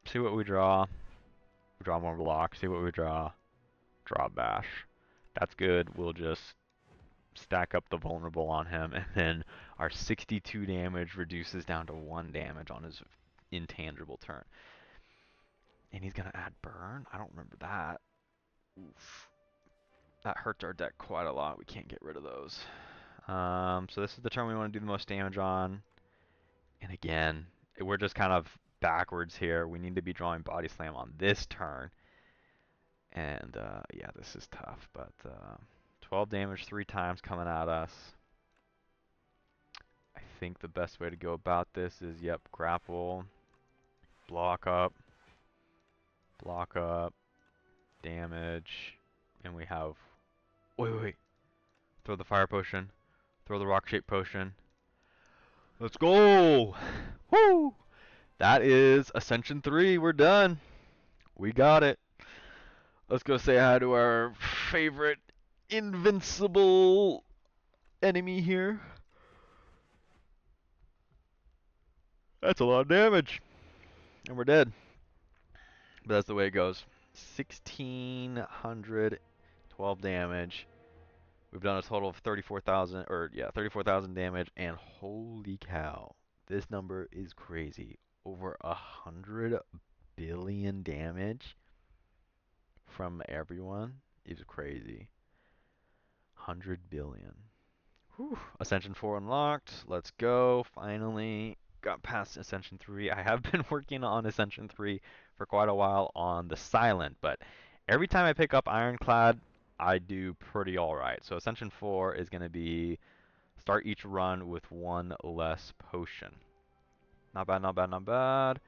See what we draw. We draw more block. See what we draw. Draw Bash. That's good. We'll just stack up the vulnerable on him, and then our 62 damage reduces down to 1 damage on his intangible turn. And he's gonna add burn? I don't remember that. Oof. That hurts our deck quite a lot. We can't get rid of those. So this is the turn we want to do the most damage on. And again, we're just kind of backwards here. We need to be drawing Body Slam on this turn. And yeah, this is tough, but 12 damage 3 times coming at us. I think the best way to go about this is, yep, grapple, block up, damage, and we have, wait, throw the fire potion, throw the rock shape potion. Let's go! Woo! That is Ascension 3, we're done. We got it. Let's go say hi to our favorite invincible enemy here. That's a lot of damage. And we're dead. But that's the way it goes. 1,612 damage. We've done a total of 34,000, or yeah, 34,000 damage. And holy cow, this number is crazy. Over 100 billion damage from everyone is crazy. 100 billion. Whew. Ascension 4 unlocked. Let's go. Finally got past Ascension 3. I have been working on Ascension 3 for quite a while on the Silent, but every time I pick up Ironclad, I do pretty alright. So Ascension 4 is going to be start each run with 1 less potion. Not bad, not bad, not bad.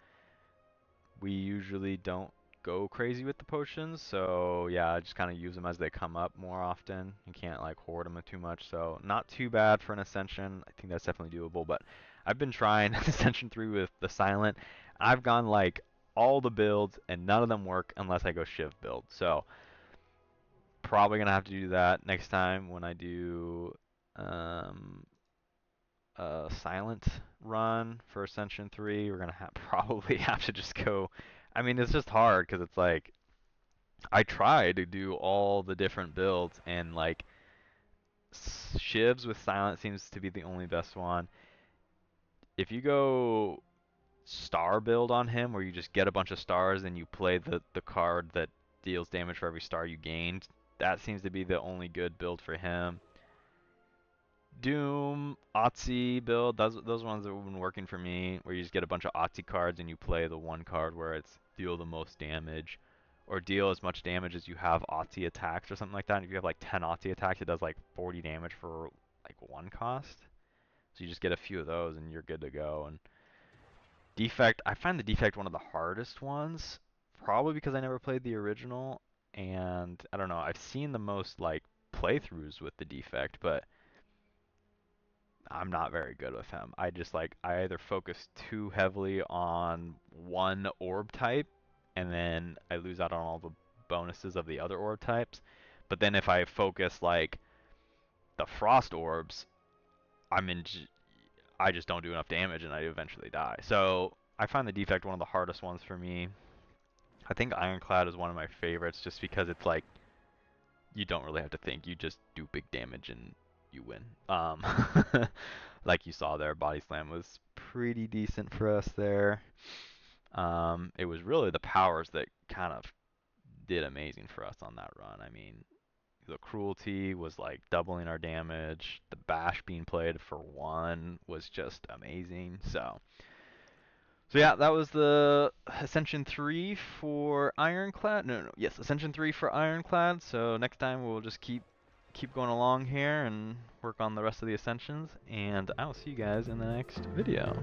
We usually don't go crazy with the potions, so yeah, I just kind of use them as they come up more often. You can't like hoard them too much, so not too bad for an Ascension. I think that's definitely doable, but I've been trying Ascension 3 with the Silent. I've gone like all the builds, and none of them work unless I go Shiv build, so probably gonna have to do that next time when I do a Silent run for Ascension 3. We're gonna probably have to just go. I mean, it's just hard because it's like I try to do all the different builds, and like Shivs with Silent seems to be the only best one. If you go star build on him, where you just get a bunch of stars and you play the card that deals damage for every star you gained, that seems to be the only good build for him. Doom, Otzi build, those ones that have been working for me, where you just get a bunch of Otzi cards and you play the one card where it's deal the most damage, or deal as much damage as you have Otzi attacks or something like that. And if you have like 10 Otzi attacks, it does like 40 damage for like 1 cost. So you just get a few of those and you're good to go. And Defect, I find the Defect one of the hardest ones, probably because I never played the original, and I don't know, I've seen the most like playthroughs with the Defect, but I'm not very good with him. I just like I either focus too heavily on one orb type and then I lose out on all the bonuses of the other orb types. But then if I focus like the frost orbs, I'm in I just don't do enough damage and I eventually die. So I find the Defect one of the hardest ones for me. I think Ironclad is one of my favorites just because it's like you don't really have to think. You just do big damage and you win. Like you saw there, Body Slam was pretty decent for us there. It was really the powers that kind of did amazing for us on that run. I mean, the cruelty was like doubling our damage. The bash being played for 1 was just amazing. So yeah, that was the Ascension 3 for Ironclad. No, yes, Ascension 3 for Ironclad. So next time we'll just keep going along here and work on the rest of the Ascensions, and I'll see you guys in the next video.